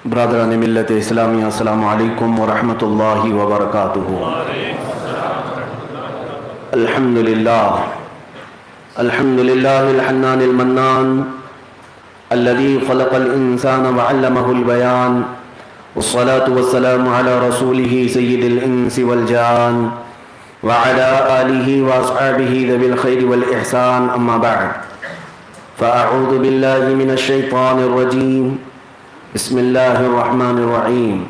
برادران ملت اسلامی، السلام علیکم ورحمۃ اللہ وبرکاتہ۔ الحمد للہ الحنان المنان الذي خلق الانسان وعلمه البيان، والصلاة والسلام على رسوله سيد الانس والجان وعلى آله واصحابه ذوي الخير والإحسان، اما بعد فاعوذ بالله من الشيطان الرجيم، بسم الله الرحمن الرحيم۔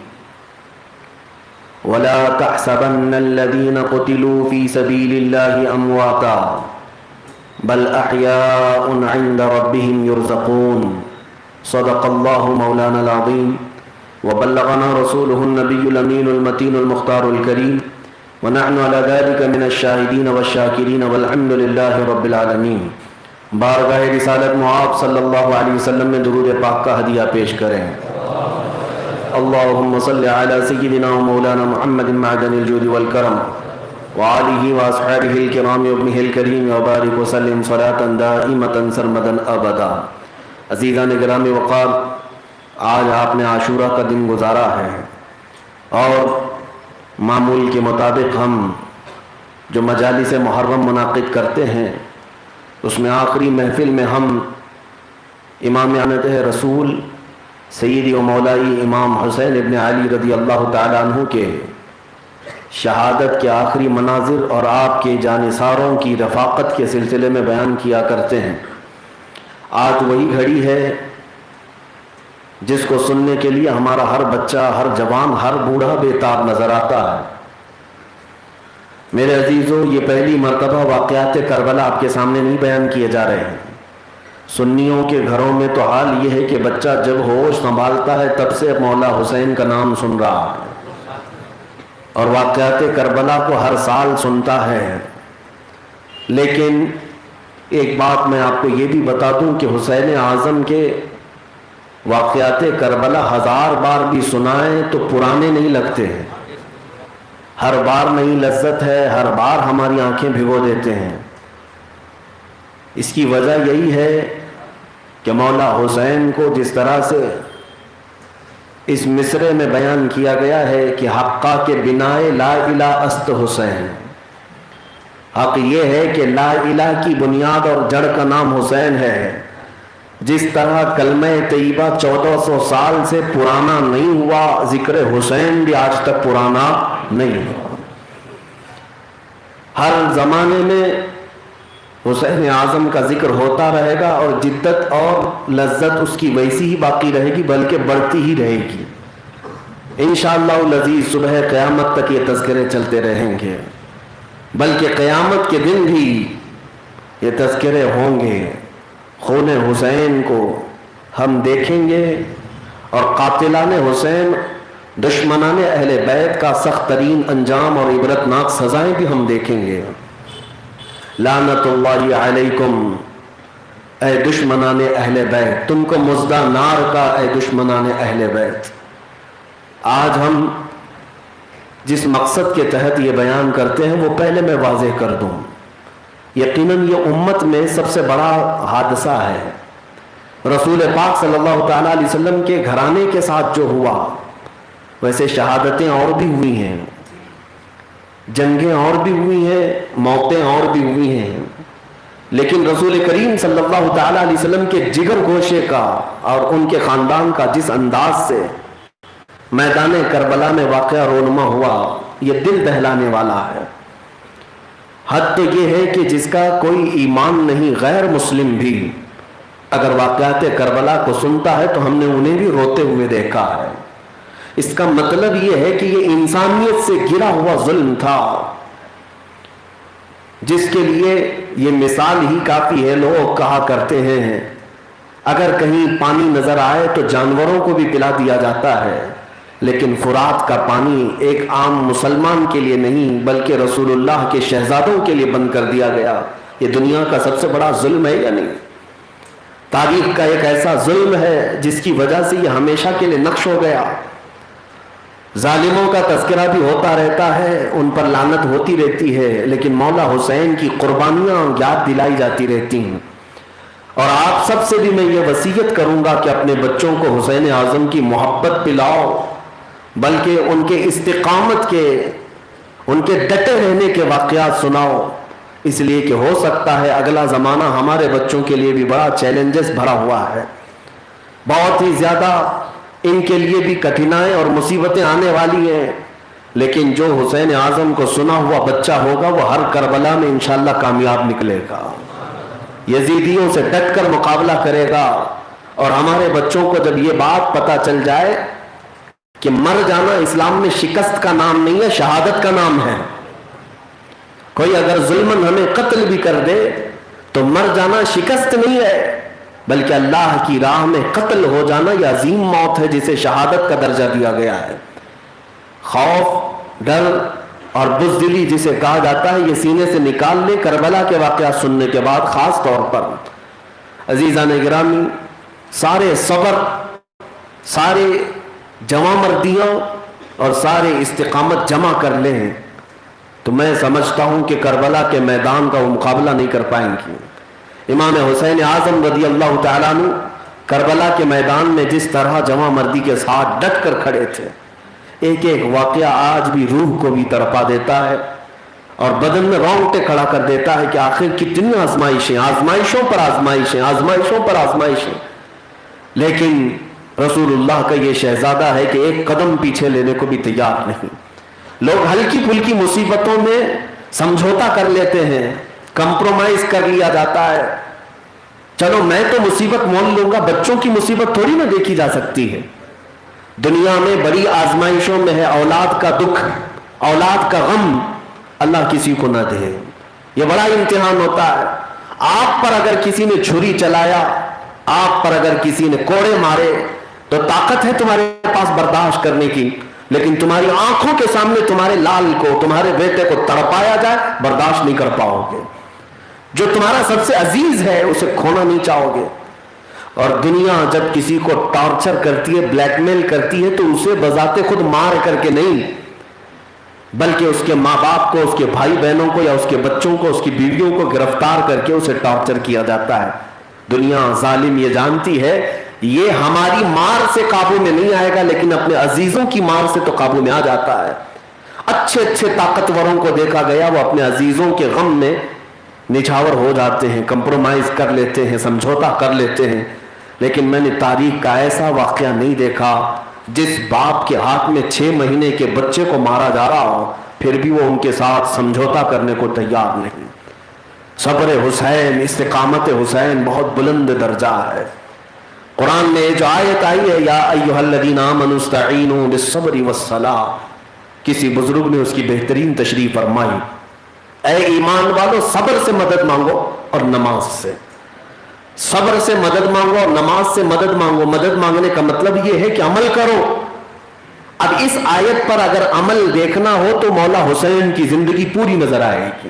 ولا تحسبن الذين قتلوا في سبيل الله امواتا بل احياء عند ربهم يرزقون، صدق الله مولانا العظيم وبلغنا رسوله النبي الامين المتين المختار الكريم، ونحن على ذلك من الشاهدين والشاكرين والحمد لله رب العالمين۔ بارگاہ رسالت معاذ صلی اللہ علیہ وسلم میں درود پاک کا ہدیہ پیش کریں۔ اللہم صلی علی سیدنا و مولانا محمد معدن الجود والکرم وآلہ واصحابہ الکرام وابنہ الکریم وبارک وسلم صلاة دائمة سرمدا ابدا۔ عزیزان گرامی وقار، آج آپ نے عاشورہ کا دن گزارا ہے اور معمول کے مطابق ہم جو مجالس محرم منعقد کرتے ہیں اس میں آخری محفل میں ہم امام عنت رسول سیدی و مولائی امام حسین ابن علی رضی اللہ تعالیٰ عنہ کے شہادت کے آخری مناظر اور آپ کے جانثاروں کی رفاقت کے سلسلے میں بیان کیا کرتے ہیں۔ آج وہی گھڑی ہے جس کو سننے کے لیے ہمارا ہر بچہ، ہر جوان، ہر بوڑھا بےتاب نظر آتا ہے۔ میرے عزیزو، یہ پہلی مرتبہ واقعات کربلا آپ کے سامنے نہیں بیان کیے جا رہے ہیں۔ سنیوں کے گھروں میں تو حال یہ ہے کہ بچہ جب ہوش سنبھالتا ہے تب سے مولا حسین کا نام سن رہا ہے اور واقعات کربلا کو ہر سال سنتا ہے۔ لیکن ایک بات میں آپ کو یہ بھی بتا دوں کہ حسین اعظم کے واقعات کربلا 1000 بار بھی سنائیں تو پرانے نہیں لگتے ہیں۔ ہر بار نئی لذت ہے، ہر بار ہماری آنکھیں بھگو دیتے ہیں۔ اس کی وجہ یہی ہے کہ مولا حسین کو جس طرح سے اس مصرعے میں بیان کیا گیا ہے کہ حقہ کے بنائے لا الہ است حسین، حق یہ ہے کہ لا الہ کی بنیاد اور جڑ کا نام حسین ہے۔ جس طرح کلمہ طیبہ 1400 سال سے پرانا نہیں ہوا، ذکر حسین بھی آج تک پرانا نہیں ہوا۔ ہر زمانے میں حسین اعظم کا ذکر ہوتا رہے گا اور جدت اور لذت اس کی ویسی ہی باقی رہے گی، بلکہ بڑھتی ہی رہے گی۔ انشاءاللہ العزیز صبح قیامت تک یہ تذکرے چلتے رہیں گے، بلکہ قیامت کے دن بھی یہ تذکرے ہوں گے۔ خون حسین کو ہم دیکھیں گے اور قاتلان حسین، دشمنان اہل بیت کا سخت ترین انجام اور عبرتناک سزائیں بھی ہم دیکھیں گے۔ لعنت اللہ علیکم اے دشمنان اہل بیت، تم کو مژدہ نار کا اے دشمنان اہل بیت۔ آج ہم جس مقصد کے تحت یہ بیان کرتے ہیں وہ پہلے میں واضح کر دوں۔ یقیناً یہ امت میں سب سے بڑا حادثہ ہے۔ رسول پاک صلی اللہ تعالیٰ علیہ وسلم کے گھرانے کے ساتھ جو ہوا، ویسے شہادتیں اور بھی ہوئی ہیں، جنگیں اور بھی ہوئی ہیں، موتیں اور بھی ہوئی ہیں، لیکن رسول کریم صلی اللہ تعالیٰ علیہ وسلم کے جگر گوشے کا اور ان کے خاندان کا جس انداز سے میدان کربلا میں واقعہ رونما ہوا، یہ دل دہلانے والا ہے۔ حد تو یہ ہے کہ جس کا کوئی ایمان نہیں، غیر مسلم بھی اگر واقعات کربلا کو سنتا ہے تو ہم نے انہیں بھی روتے ہوئے دیکھا ہے۔ اس کا مطلب یہ ہے کہ یہ انسانیت سے گرا ہوا ظلم تھا جس کے لیے یہ مثال ہی کافی ہے۔ لوگ کہا کرتے ہیں اگر کہیں پانی نظر آئے تو جانوروں کو بھی پلا دیا جاتا ہے، لیکن فرات کا پانی ایک عام مسلمان کے لیے نہیں بلکہ رسول اللہ کے شہزادوں کے لیے بند کر دیا گیا۔ یہ دنیا کا سب سے بڑا ظلم ہے یا نہیں؟ تاریخ کا ایک ایسا ظلم ہے جس کی وجہ سے یہ ہمیشہ کے لیے نقش ہو گیا۔ ظالموں کا تذکرہ بھی ہوتا رہتا ہے، ان پر لعنت ہوتی رہتی ہے، لیکن مولا حسین کی قربانیاں یاد دلائی جاتی رہتی ہیں۔ اور آپ سب سے بھی میں یہ وصیت کروں گا کہ اپنے بچوں کو حسین اعظم کی محبت پلاؤ، بلکہ ان کے استقامت کے، ان کے ڈٹے رہنے کے واقعات سناؤ، اس لیے کہ ہو سکتا ہے اگلا زمانہ ہمارے بچوں کے لیے بھی بڑا چیلنجز بھرا ہوا ہے، بہت ہی زیادہ ان کے لیے بھی کٹھنائیں اور مصیبتیں آنے والی ہیں، لیکن جو حسین اعظم کو سنا ہوا بچہ ہوگا وہ ہر کربلا میں انشاءاللہ کامیاب نکلے گا، یزیدیوں سے ڈٹ کر مقابلہ کرے گا۔ اور ہمارے بچوں کو جب یہ بات پتہ چل جائے کہ مر جانا اسلام میں شکست کا نام نہیں ہے، شہادت کا نام ہے، کوئی اگر ظلمن ہمیں قتل بھی کر دے تو مر جانا شکست نہیں ہے، بلکہ اللہ کی راہ میں قتل ہو جانا یہ عظیم موت ہے جسے شہادت کا درجہ دیا گیا ہے۔ خوف، ڈر اور بزدلی جسے کہا جاتا ہے یہ سینے سے نکال لے کربلا کے واقعات سننے کے بعد، خاص طور پر عزیزان گرامی سارے صبر، سارے جمع مردیاں اور سارے استقامت جمع کر لیں تو میں سمجھتا ہوں کہ کربلا کے میدان کا وہ مقابلہ نہیں کر پائیں گی۔ امام حسین اعظم رضی اللہ تعالیٰ عنہ کربلا کے میدان میں جس طرح جمع مردی کے ساتھ ڈٹ کر کھڑے تھے، ایک ایک واقعہ آج بھی روح کو بھی تڑپا دیتا ہے اور بدن میں رونگٹے کھڑا کر دیتا ہے کہ آخر کتنی آزمائشیں، آزمائشوں پر آزمائشیں، آزمائشوں پر آزمائشیں، لیکن رسول اللہ کا یہ شہزادہ ہے کہ ایک قدم پیچھے لینے کو بھی تیار نہیں۔ لوگ ہلکی پھلکی مصیبتوں میں سمجھوتا کر لیتے ہیں، کمپرومائز کر لیا جاتا ہے، چلو میں تو مصیبت مول لوں گا، بچوں کی مصیبت تھوڑی نہ دیکھی جا سکتی ہے۔ دنیا میں بڑی آزمائشوں میں ہے اولاد کا دکھ، اولاد کا غم، اللہ کسی کو نہ دے، یہ بڑا امتحان ہوتا ہے۔ آپ پر اگر کسی نے چھری چلایا، آپ پر اگر کسی نے کوڑے مارے تو طاقت ہے تمہارے پاس برداشت کرنے کی، لیکن تمہاری آنکھوں کے سامنے تمہارے لال کو، تمہارے بیٹے کو تڑپایا جائے، برداشت نہیں کر پاؤ گے۔ جو تمہارا سب سے عزیز ہے اسے کھونا نہیں چاہو گے۔ اور دنیا جب کسی کو ٹارچر کرتی ہے، بلیک میل کرتی ہے، تو اسے بذات خود مار کر کے نہیں، بلکہ اس کے ماں باپ کو، اس کے بھائی بہنوں کو، یا اس کے بچوں کو، اس کی بیویوں کو گرفتار کر کے اسے ٹارچر کیا جاتا ہے۔ دنیا ظالم یہ جانتی ہے یہ ہماری مار سے قابو میں نہیں آئے گا، لیکن اپنے عزیزوں کی مار سے تو قابو میں آ جاتا ہے۔ اچھے اچھے طاقتوروں کو دیکھا گیا وہ اپنے عزیزوں کے غم میں نچھاور ہو جاتے ہیں، کمپرومائز کر لیتے ہیں، سمجھوتا کر لیتے ہیں، لیکن میں نے تاریخ کا ایسا واقعہ نہیں دیکھا جس باپ کے ہاتھ میں 6 مہینے کے بچے کو مارا جا رہا ہو پھر بھی وہ ان کے ساتھ سمجھوتا کرنے کو تیار نہیں۔ صبر حسین، استقامت حسین بہت بلند درجہ ہے۔ قرآن میں جو آیت آئی ہے یا ایھا الذین آمنوا استعینوا بالصبر والصلاۃ، کسی بزرگ نے اس کی بہترین تشریح فرمائی، اے ایمان والو صبر سے مدد مانگو اور نماز سے، صبر سے مدد مانگو اور نماز سے مدد مانگو۔ مدد مانگنے کا مطلب یہ ہے کہ عمل کرو۔ اب اس آیت پر اگر عمل دیکھنا ہو تو مولا حسین کی زندگی پوری نظر آئے گی۔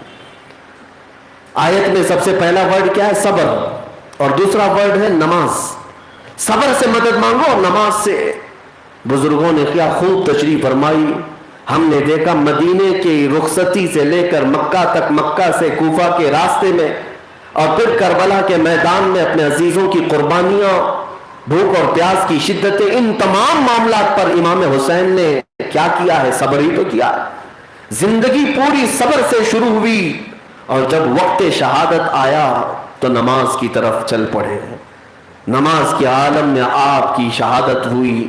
آیت میں سب سے پہلا ورڈ کیا ہے؟ صبر، اور دوسرا ورڈ ہے نماز۔ صبر سے مدد مانگو اور نماز سے۔ بزرگوں نے کیا خوب تشریح فرمائی، ہم نے دیکھا مدینے کی رخصتی سے لے کر مکہ تک، مکہ سے کوفہ کے راستے میں، اور پھر کربلا کے میدان میں اپنے عزیزوں کی قربانیاں، بھوک اور پیاس کی شدتیں، ان تمام معاملات پر امام حسین نے کیا کیا ہے؟ صبر ہی تو کیا ہے۔ زندگی پوری صبر سے شروع ہوئی، اور جب وقت شہادت آیا تو نماز کی طرف چل پڑے۔ نماز کے عالم میں آپ کی شہادت ہوئی،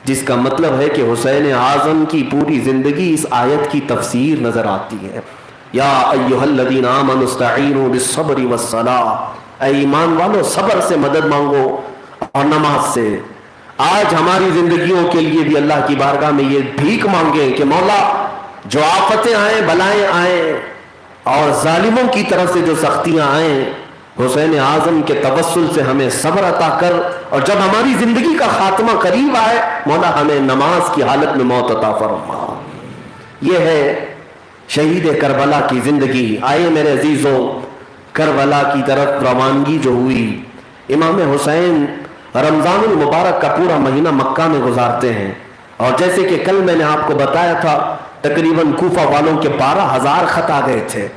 جس کا مطلب ہے کہ حسین اعظم کی پوری زندگی اس آیت کی تفسیر نظر آتی ہے۔ یا ایھا الذین آمنوا استعینوا بالصبر والصلاۃ، اے ایمان والو صبر سے مدد مانگو اور نماز سے۔ آج ہماری زندگیوں کے لیے بھی اللہ کی بارگاہ میں یہ بھیک مانگیں کہ مولا جو آفتیں آئیں، بلائیں آئیں، اور ظالموں کی طرف سے جو سختیاں آئیں، حسین اعظم کے توسل سے ہمیں صبر عطا کر، اور جب ہماری زندگی کا خاتمہ قریب آئے مولا ہمیں نماز کی حالت میں موت عطا فرما۔ یہ ہے شہید کربلا کی زندگی۔ آئے میرے عزیزوں، کربلا کی طرف روانگی جو ہوئی، امام حسین رمضان المبارک کا پورا مہینہ مکہ میں گزارتے ہیں، اور جیسے کہ کل میں نے آپ کو بتایا تھا تقریباً کوفہ والوں کے 12,000 خط آ گئے تھے،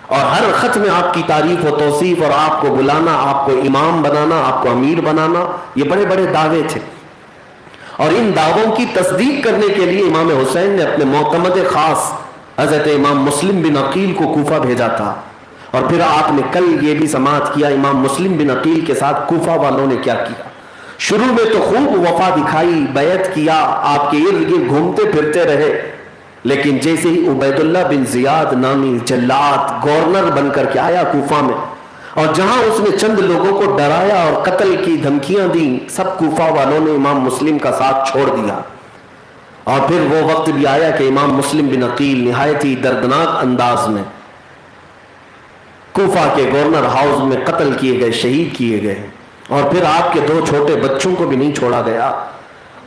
اور ہر خط میں آپ کی تعریف و توصیف اور آپ کو بلانا، آپ کو امام بنانا، آپ کو امیر بنانا، یہ بڑے بڑے دعوے تھے. اور ان دعووں کی تصدیق کرنے کے لیے امام حسین نے اپنے معتمد خاص حضرت امام مسلم بن عقیل کو کوفہ بھیجا تھا. اور پھر آپ نے کل یہ بھی سماعت کیا امام مسلم بن عقیل کے ساتھ کوفہ والوں نے کیا کیا. شروع میں تو خوب وفا دکھائی، بیعت کیا، آپ کے ارد گرد گھومتے پھرتے رہے، لیکن جیسے ہی عبید اللہ بن زیاد نامی جلاد گورنر بن کر کے آیا کوفہ میں، اور جہاں اس نے چند لوگوں کو ڈرایا اور قتل کی دھمکیاں دیں، سب کوفہ والوں نے امام مسلم کا ساتھ چھوڑ دیا. اور پھر وہ وقت بھی آیا کہ امام مسلم بن عقیل نہایت ہی دردناک انداز میں کوفہ کے گورنر ہاؤس میں قتل کیے گئے، شہید کیے گئے. اور پھر آپ کے 2 چھوٹے بچوں کو بھی نہیں چھوڑا گیا،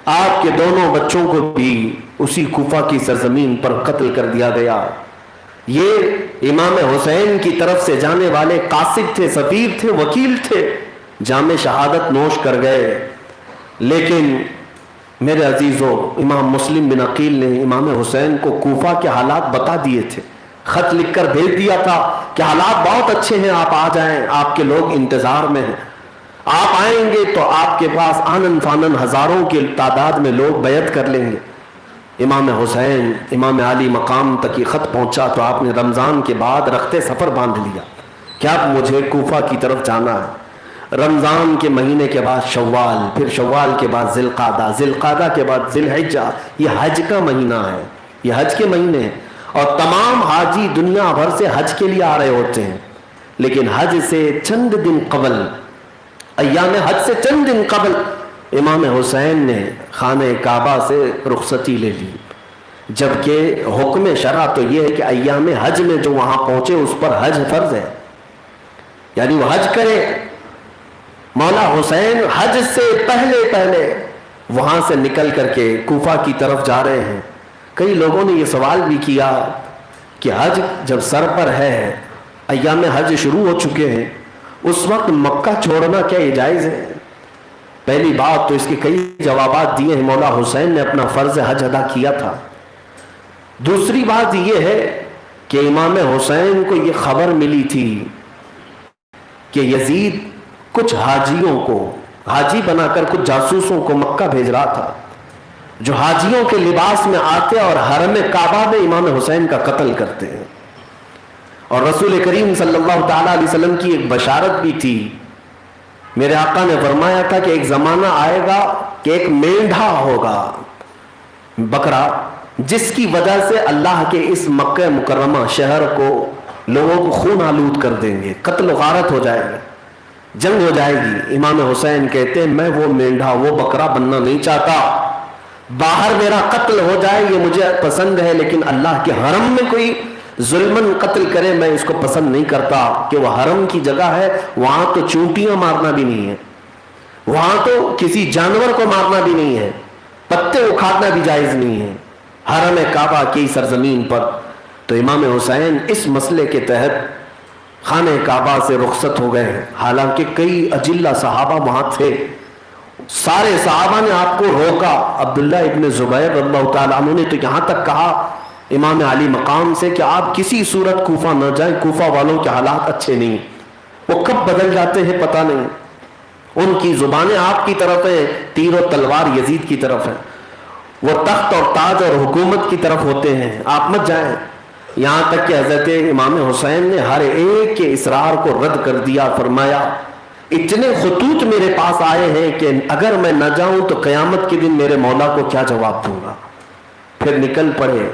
آپ کے دونوں بچوں کو بھی اسی کوفہ کی سرزمین پر قتل کر دیا گیا. یہ امام حسین کی طرف سے جانے والے قاصد تھے، سفیر تھے، وکیل تھے، جام شہادت نوش کر گئے. لیکن میرے عزیزو، امام مسلم بن عقیل نے امام حسین کو کوفہ کے حالات بتا دیے تھے، خط لکھ کر بھیج دیا تھا کہ حالات بہت اچھے ہیں، آپ آ جائیں، آپ کے لوگ انتظار میں ہیں، آپ آئیں گے تو آپ کے پاس آنن فانن ہزاروں کی تعداد میں لوگ بیعت کر لیں گے. امام حسین امام عالی مقام تک یہ خط پہنچا تو آپ نے رمضان کے بعد رخت سفر باندھ لیا کہ اب مجھے کوفہ کی طرف جانا ہے. رمضان کے مہینے کے بعد شوال، پھر شوال کے بعد ذی القعدہ، ذی القعدہ کے بعد ذی الحجہ. یہ حج کا مہینہ ہے، یہ حج کے مہینے ہیں، اور تمام حاجی دنیا بھر سے حج کے لیے آ رہے ہوتے ہیں. لیکن حج سے چند دن قبل، ایام حج سے چند دن قبل، امام حسین نے خانہ کعبہ سے رخصتی لے لی. جبکہ حکم شرع تو یہ ہے کہ ایام حج میں جو وہاں پہنچے اس پر حج فرض ہے، یعنی وہ حج کرے. مولا حسین حج سے پہلے وہاں سے نکل کر کے کوفہ کی طرف جا رہے ہیں. کئی لوگوں نے یہ سوال بھی کیا کہ حج جب سر پر ہے، ایام حج شروع ہو چکے ہیں، اس وقت مکہ چھوڑنا کیا یہ جائز ہے؟ پہلی بات تو اس کے کئی جوابات دیے ہیں، مولا حسین نے اپنا فرض حج ادا کیا تھا. دوسری بات یہ ہے کہ امام حسین کو یہ خبر ملی تھی کہ یزید کچھ حاجیوں کو حاجی بنا کر کچھ جاسوسوں کو مکہ بھیج رہا تھا جو حاجیوں کے لباس میں آتے اور حرم کعبہ میں امام حسین کا قتل کرتے ہیں. اور رسول کریم صلی اللہ تعالیٰ علیہ وسلم کی ایک بشارت بھی تھی. میرے آقا نے فرمایا تھا کہ ایک زمانہ آئے گا کہ ایک مینڈھا ہوگا، بکرا، جس کی وجہ سے اللہ کے اس مکہ مکرمہ شہر کو لوگوں کو خون آلود کر دیں گے، قتل و غارت ہو جائے گا، جنگ ہو جائے گی. امام حسین کہتے ہیں میں وہ مینڈھا، وہ بکرا بننا نہیں چاہتا. باہر میرا قتل ہو جائے یہ مجھے پسند ہے، لیکن اللہ کے حرم میں کوئی ظلمن قتل کرے میں اس کو پسند نہیں کرتا. کہ وہ حرم کی جگہ ہے، وہاں تو چونٹیاں مارنا بھی نہیں ہے، وہاں تو کسی جانور کو مارنا بھی نہیں ہے، پتے اکھاڑنا بھی جائز نہیں ہے، حرم کعبہ کی سرزمین پر. تو امام حسین اس مسئلے کے تحت خانہ کعبہ سے رخصت ہو گئے ہیں. حالانکہ کئی اجلہ صحابہ وہاں تھے، سارے صحابہ نے آپ کو روکا. عبداللہ ابن زبیر رضی اللہ تعالیٰ عنہ نے تو یہاں تک کہا امام علی مقام سے کہ آپ کسی صورت کوفہ نہ جائیں، کوفہ والوں کے حالات اچھے نہیں، وہ کب بدل جاتے ہیں پتہ نہیں، ان کی زبانیں آپ کی طرف ہیں، تیر و تلوار یزید کی طرف ہے، وہ تخت اور تاج اور حکومت کی طرف ہوتے ہیں، آپ مت جائیں. یہاں تک کہ حضرت امام حسین نے ہر ایک کے اصرار کو رد کر دیا. فرمایا اتنے خطوط میرے پاس آئے ہیں کہ اگر میں نہ جاؤں تو قیامت کے دن میرے مولا کو کیا جواب دوں گا. پھر نکل پڑے.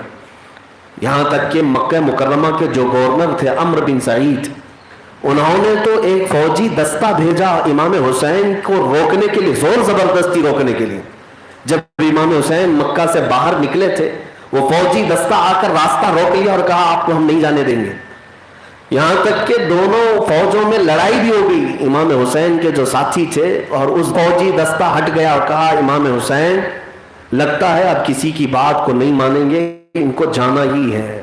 یہاں تک کہ مکہ مکرمہ کے جو گورنر تھے عمرو بن سعید، انہوں نے تو ایک فوجی دستہ بھیجا امام حسین کو روکنے کے لیے، زور زبردستی روکنے کے لیے. جب امام حسین مکہ سے باہر نکلے تھے، وہ فوجی دستہ آ کر راستہ روک لیا اور کہا آپ کو ہم نہیں جانے دیں گے. یہاں تک کہ دونوں فوجوں میں لڑائی بھی ہو گئی. امام حسین کے جو ساتھی تھے اور اس فوجی دستہ ہٹ گیا اور کہا امام حسین لگتا ہے اب کسی کی بات کو نہیں مانیں گے، ان کو جانا ہی ہے.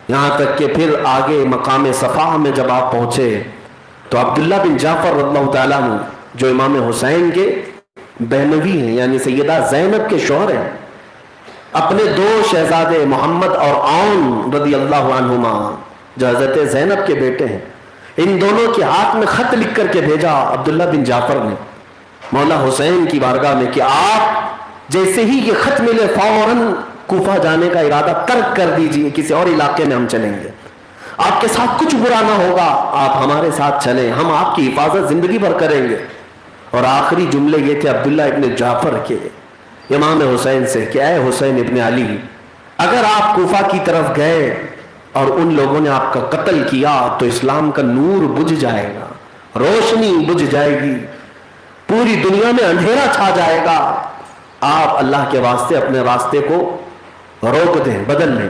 یہاں تک کہ پھر آگے مقام صفا میں جب آپ پہنچے تو عبداللہ بن جعفر رضی اللہ تعالیٰ عنہ جو امام حسین کے بہنوی ہیں، یعنی سیدہ زینب کے شوہر ہیں، اپنے 2 شہزادے محمد اور عون رضی اللہ عنہما جو حضرت زینب کے بیٹے ہیں، ان دونوں کے ہاتھ میں خط لکھ کر کے بھیجا عبداللہ بن جعفر نے مولا حسین کی بارگاہ میں کہ آپ جیسے ہی یہ خط ملے فوراً کوفہ جانے کا ارادہ ترک کر دیجئے، کسی اور علاقے میں ہم چلیں گے، آپ کے ساتھ کچھ برا نہ ہوگا، آپ ہمارے ساتھ چلیں، ہم آپ کی حفاظت زندگی بھر کریں گے۔ اور آخری جملے یہ تھے عبداللہ ابن جعفر کے امام حسین سے کہ اے حسین ابن علی، اگر آپ کوفہ کی طرف گئے اور ان لوگوں نے آپ کا قتل کیا تو اسلام کا نور بجھ جائے گا، روشنی بجھ جائے گی، پوری دنیا میں اندھیرا چھا جائے گا، آپ اللہ کے واسطے اپنے راستے کو روک دیں، بدل لیں۔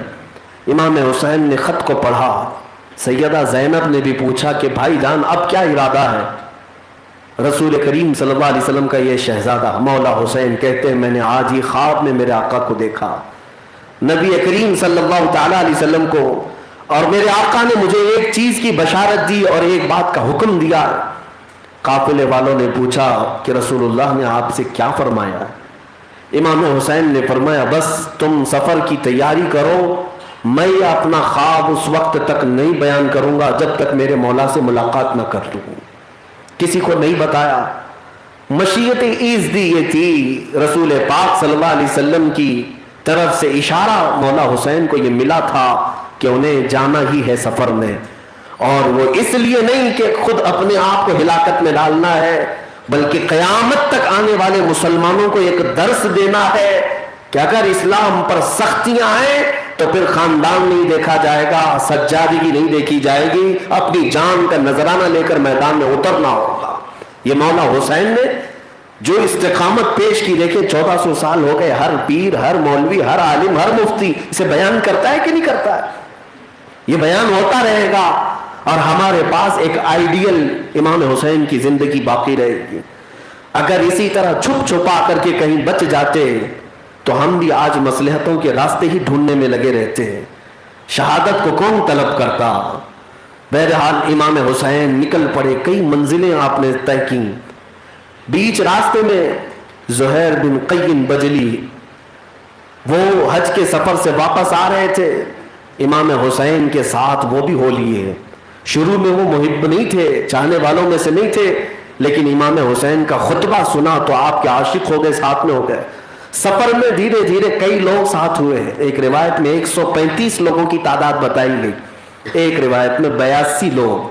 امام حسین نے خط کو پڑھا، سیدہ زینب نے بھی پوچھا کہ بھائی جان اب کیا ارادہ ہے؟ رسول کریم صلی اللہ علیہ وسلم کا یہ شہزادہ مولا حسین کہتے ہیں میں نے آج ہی خواب میں میرے آقا کو دیکھا، نبی کریم صلی اللہ تعالی علیہ وسلم کو، اور میرے آقا نے مجھے ایک چیز کی بشارت دی اور ایک بات کا حکم دیا۔ قافلے والوں نے پوچھا کہ رسول اللہ نے آپ سے کیا فرمایا؟ امام حسین نے فرمایا بس تم سفر کی تیاری کرو، میں اپنا خواب اس وقت تک نہیں بیان کروں گا جب تک میرے مولا سے ملاقات نہ کر لوں، کسی کو نہیں بتایا۔ مشیت ایزدی یہ تھی، رسول پاک صلی اللہ علیہ وسلم کی طرف سے اشارہ مولا حسین کو یہ ملا تھا کہ انہیں جانا ہی ہے سفر میں، اور وہ اس لیے نہیں کہ خود اپنے آپ کو ہلاکت میں ڈالنا ہے، بلکہ قیامت تک آنے والے مسلمانوں کو ایک درس دینا ہے کہ اگر اسلام پر سختیاں آئیں تو پھر خاندان نہیں دیکھا جائے گا، سجادگی نہیں دیکھی جائے گی، اپنی جان کا نذرانہ لے کر میدان میں اترنا ہوگا۔ یہ مولا حسین نے جو استقامت پیش کی، دیکھیں 1400 سال ہو گئے، ہر پیر، ہر مولوی، ہر عالم، ہر مفتی اسے بیان کرتا ہے کہ نہیں کرتا ہے؟ یہ بیان ہوتا رہے گا، اور ہمارے پاس ایک آئیڈیل امام حسین کی زندگی باقی رہے گی۔ اگر اسی طرح چھپ چھپا کر کے کہیں بچ جاتے تو ہم بھی آج مصلحتوں کے راستے ہی ڈھونڈنے میں لگے رہتے ہیں، شہادت کو کون طلب کرتا؟ بہرحال امام حسین نکل پڑے، کئی منزلیں آپ نے طے کی، بیچ راستے میں زہیر بن قیم بجلی وہ حج کے سفر سے واپس آ رہے تھے، امام حسین کے ساتھ وہ بھی ہو لیے۔ شروع میں وہ محب نہیں تھے، چاہنے والوں میں سے نہیں تھے، لیکن امام حسین کا خطبہ سنا تو آپ کے عاشق ہو گئے، ساتھ میں ہو گئے۔ سفر میں دھیرے دھیرے کئی لوگ ساتھ ہوئے، ایک روایت میں 135 لوگوں کی تعداد بتائی گئی، ایک روایت میں 82 لوگ،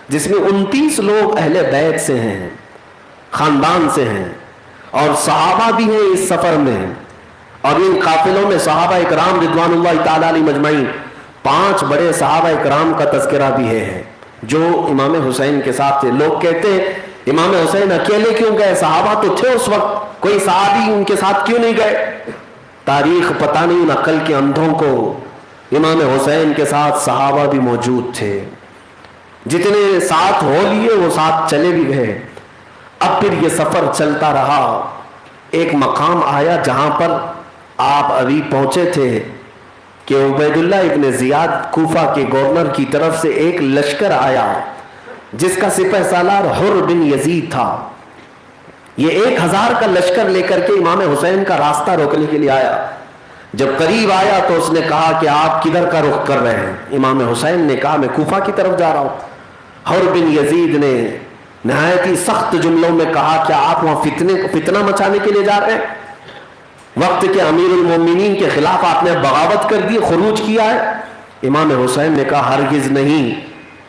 جس میں 29 لوگ اہل بیت سے ہیں، خاندان سے ہیں، اور صحابہ بھی ہیں اس سفر میں۔ اور ان قافلوں میں صحابہ اکرام رضوان اللہ تعالی علیہ مجمعین، 5 بڑے صحابہ اکرام کا تذکرہ بھی ہے جو امام حسین کے ساتھ تھے۔ لوگ کہتے ہیں امام حسین اکیلے کیوں گئے؟ صحابہ تو تھے اس وقت، کوئی صحابی ان کے ساتھ کیوں نہیں گئے؟ تاریخ پتہ نہیں ان عقل کے اندھوں کو، امام حسین کے ساتھ صحابہ بھی موجود تھے، جتنے ساتھ ہو لیے وہ ساتھ چلے بھی گئے۔ اب پھر یہ سفر چلتا رہا، ایک مقام آیا جہاں پر آپ ابھی پہنچے تھے کہ عبید اللہ ابن زیاد کوفہ کے گورنر کی طرف سے ایک لشکر آیا جس کا سپہ سالار حر بن یزید تھا۔ یہ 1000 کا لشکر لے کر کے امام حسین کا راستہ روکنے کے لیے آیا۔ جب قریب آیا تو اس نے کہا کہ آپ کدھر کا رخ کر رہے ہیں؟ امام حسین نے کہا میں کوفہ کی طرف جا رہا ہوں۔ حر بن یزید نے نہایت ہی سخت جملوں میں کہا کہ آپ وہاں فتنہ مچانے کے لیے جا رہے ہیں؟ وقت کے امیر المومنین کے خلاف آپ نے بغاوت کر دی، خروج کیا ہے؟ امام حسین نے کہا ہرگز نہیں،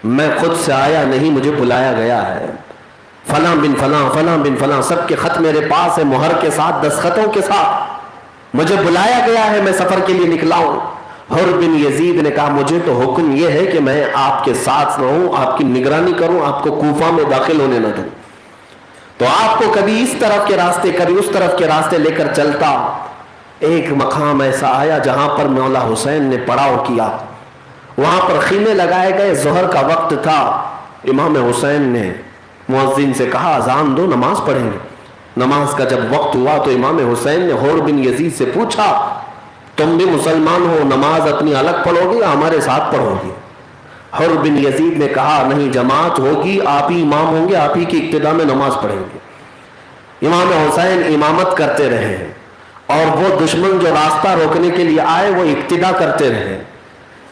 میں خود سے آیا نہیں، مجھے بلایا گیا ہے، فلاں بن فلاں، فلاں بن فلاں، سب کے خط میرے پاس ہے، مہر کے ساتھ، دستخطوں کے ساتھ، مجھے بلایا گیا ہے، میں سفر کے لیے نکلا ہوں۔ حر بن یزید نے کہا مجھے تو حکم یہ ہے کہ میں آپ کے ساتھ رہوں، آپ کی نگرانی کروں، آپ کو کوفہ میں داخل ہونے نہ دوں۔ تو آپ کو کبھی اس طرف کے راستے کبھی اس طرف کے راستے لے کر چلتا۔ ایک مقام ایسا آیا جہاں پر مولا حسین نے پڑاؤ کیا، وہاں پر خیمے لگائے گئے، ظہر کا وقت تھا۔ امام حسین نے مؤذن سے کہا اذان دو، نماز پڑھیں گے۔ نماز کا جب وقت ہوا تو امام حسین نے حر بن یزید سے پوچھا تم بھی مسلمان ہو، نماز اپنی الگ پڑھو گے یا ہمارے ساتھ پڑھو گے؟ حر بن یزید نے کہا نہیں، جماعت ہوگی، آپ ہی امام ہوں گے، آپ ہی کی ابتدا میں نماز پڑھیں گے۔ امام حسین امامت کرتے رہے اور وہ دشمن جو راستہ روکنے کے لیے آئے وہ ابتدا کرتے رہے۔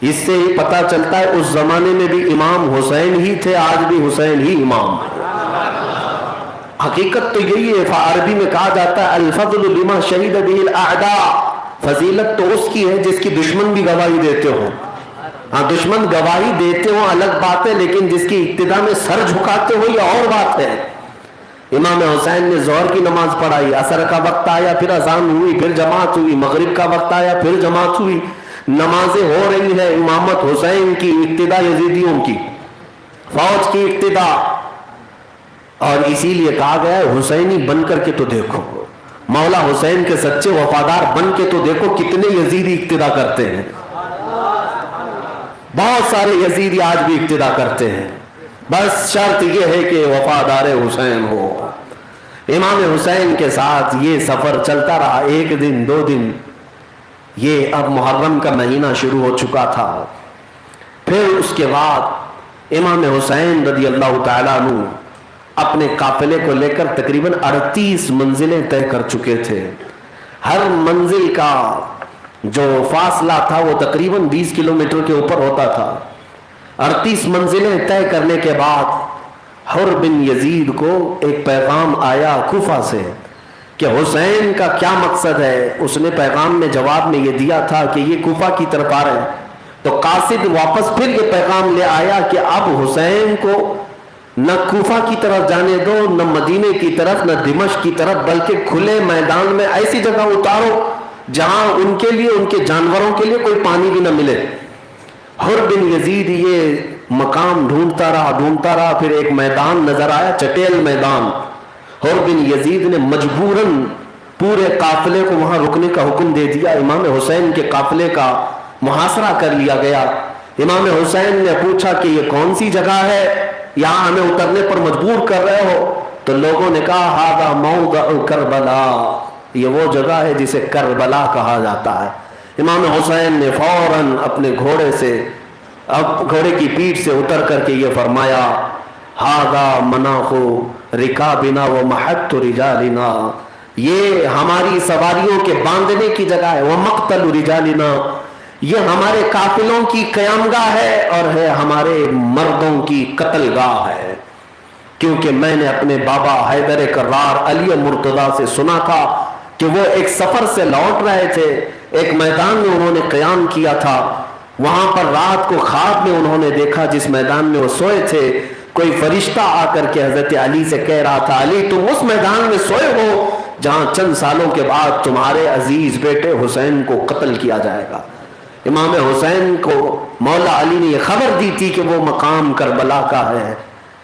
اس سے ہی پتہ چلتا ہے اس زمانے میں بھی امام حسین ہی تھے، آج بھی حسین ہی امام ہے۔ حقیقت تو یہی ہے، عربی میں کہا جاتا ہے الفضل لما شہید به الاعداء، فضیلت تو اس کی ہے جس کی دشمن بھی گواہی دیتے ہو۔ ہاں دشمن گواہی دیتے ہو الگ بات ہے، لیکن جس کی ابتدا میں سر جھکاتے ہو یہ اور بات ہے۔ امام حسین نے ظہر کی نماز پڑھائی، عصر کا وقت آیا پھر اذان ہوئی، پھر جماعت ہوئی، مغرب کا وقت آیا پھر جماعت ہوئی، نمازیں ہو رہی ہیں، امامت حسین کی، ابتدا یزیدیوں کی، فوج کی ابتدا۔ اور اسی لیے کہا گیا ہے حسینی بن کر کے تو دیکھو، مولا حسین کے سچے وفادار بن کے تو دیکھو کتنے یزیدی ابتدا کرتے ہیں۔ بہت سارے یزیدی آج بھی ابتدا کرتے ہیں، بس شرط یہ ہے کہ وفادار حسین ہو۔ امام حسین کے ساتھ یہ سفر چلتا رہا، ایک دن دو دن، یہ اب محرم کا مہینہ شروع ہو چکا تھا۔ پھر اس کے بعد امام حسین رضی اللہ تعالیٰ عنہ اپنے قافلے کو لے کر تقریباً 38 منزلیں طے کر چکے تھے۔ ہر منزل کا جو فاصلہ تھا وہ تقریباً 20 کلومیٹر کے اوپر ہوتا تھا۔ 38 منزلیں طے کرنے کے بعد حر بن یزید کو ایک پیغام آیا کوفہ سے کہ حسین کا کیا مقصد ہے۔ اس نے پیغام میں جواب میں یہ دیا تھا کہ یہ کوفہ کی طرف آ رہے ہیں، تو قاصد واپس پھر یہ پیغام لے آیا کہ اب حسین کو نہ کوفہ کی طرف جانے دو، نہ مدینے کی طرف، نہ دمشق کی طرف، بلکہ کھلے میدان میں ایسی جگہ اتارو جہاں ان کے لیے، ان کے جانوروں کے لیے کوئی پانی بھی نہ ملے۔ حر بن یزید یہ مقام ڈھونڈتا رہا، پھر ایک میدان نظر آیا، چٹیل میدان۔ حر بن یزید نے مجبوراً پورے قافلے کو وہاں رکنے کا حکم دے دیا۔ امام حسین کے قافلے کا محاصرہ کر لیا گیا۔ امام حسین نے پوچھا کہ یہ کون سی جگہ ہے، یہاں ہمیں اترنے پر مجبور کر رہے ہو؟ تو لوگوں نے کہا ہذا موضع کربلا، یہ وہ جگہ ہے جسے کربلا کہا جاتا ہے۔ امام حسین نے فوراً اپنے گھوڑے سے، اب گھوڑے کی پیٹھ سے اتر کر کے یہ فرمایا ہذا مناخ رکابنا ومحط رجالنا، یہ ہماری سواریوں کے باندھنے کی جگہ ہے، ومقتل رجالنا، یہ ہمارے قافلوں کی قیامگاہ ہے اور ہے ہمارے مردوں کی قتل گاہ ہے۔ کیونکہ میں نے اپنے بابا حیدر کرار علی مرتضیٰ سے سنا تھا کہ وہ ایک سفر سے لوٹ رہے تھے، ایک میدان میں انہوں نے قیام کیا تھا، وہاں پر رات کو خواب میں انہوں نے دیکھا جس میدان میں وہ سوئے تھے، کوئی فرشتہ آ کر کے حضرت علی سے کہہ رہا تھا علی تم اس میدان میں سوئے ہو جہاں چند سالوں کے بعد تمہارے عزیز بیٹے حسین کو قتل کیا جائے گا۔ امام حسین کو مولا علی نے یہ خبر دی تھی کہ وہ مقام کربلا کا ہے۔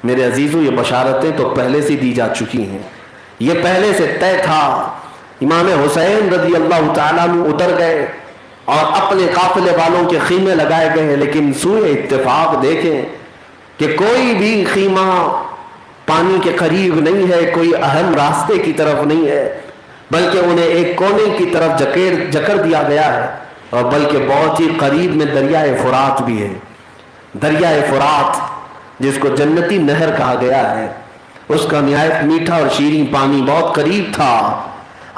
میرے عزیزوں یہ بشارتیں تو پہلے سے دی جا چکی ہیں، یہ پہلے سے طے تھا۔ امام حسین رضی اللہ تعالیٰ عنہ اتر گئے اور اپنے قافلے والوں کے خیمے لگائے گئے ہیں، لیکن سوئے اتفاق دیکھیں کہ کوئی بھی خیمہ پانی کے قریب نہیں ہے، کوئی اہم راستے کی طرف نہیں ہے، بلکہ انہیں ایک کونے کی طرف جکڑ دیا گیا ہے، اور بلکہ بہت ہی قریب میں دریائے فرات بھی ہے۔ دریائے فرات جس کو جنتی نہر کہا گیا ہے، اس کا نہایت میٹھا اور شیریں پانی بہت قریب تھا۔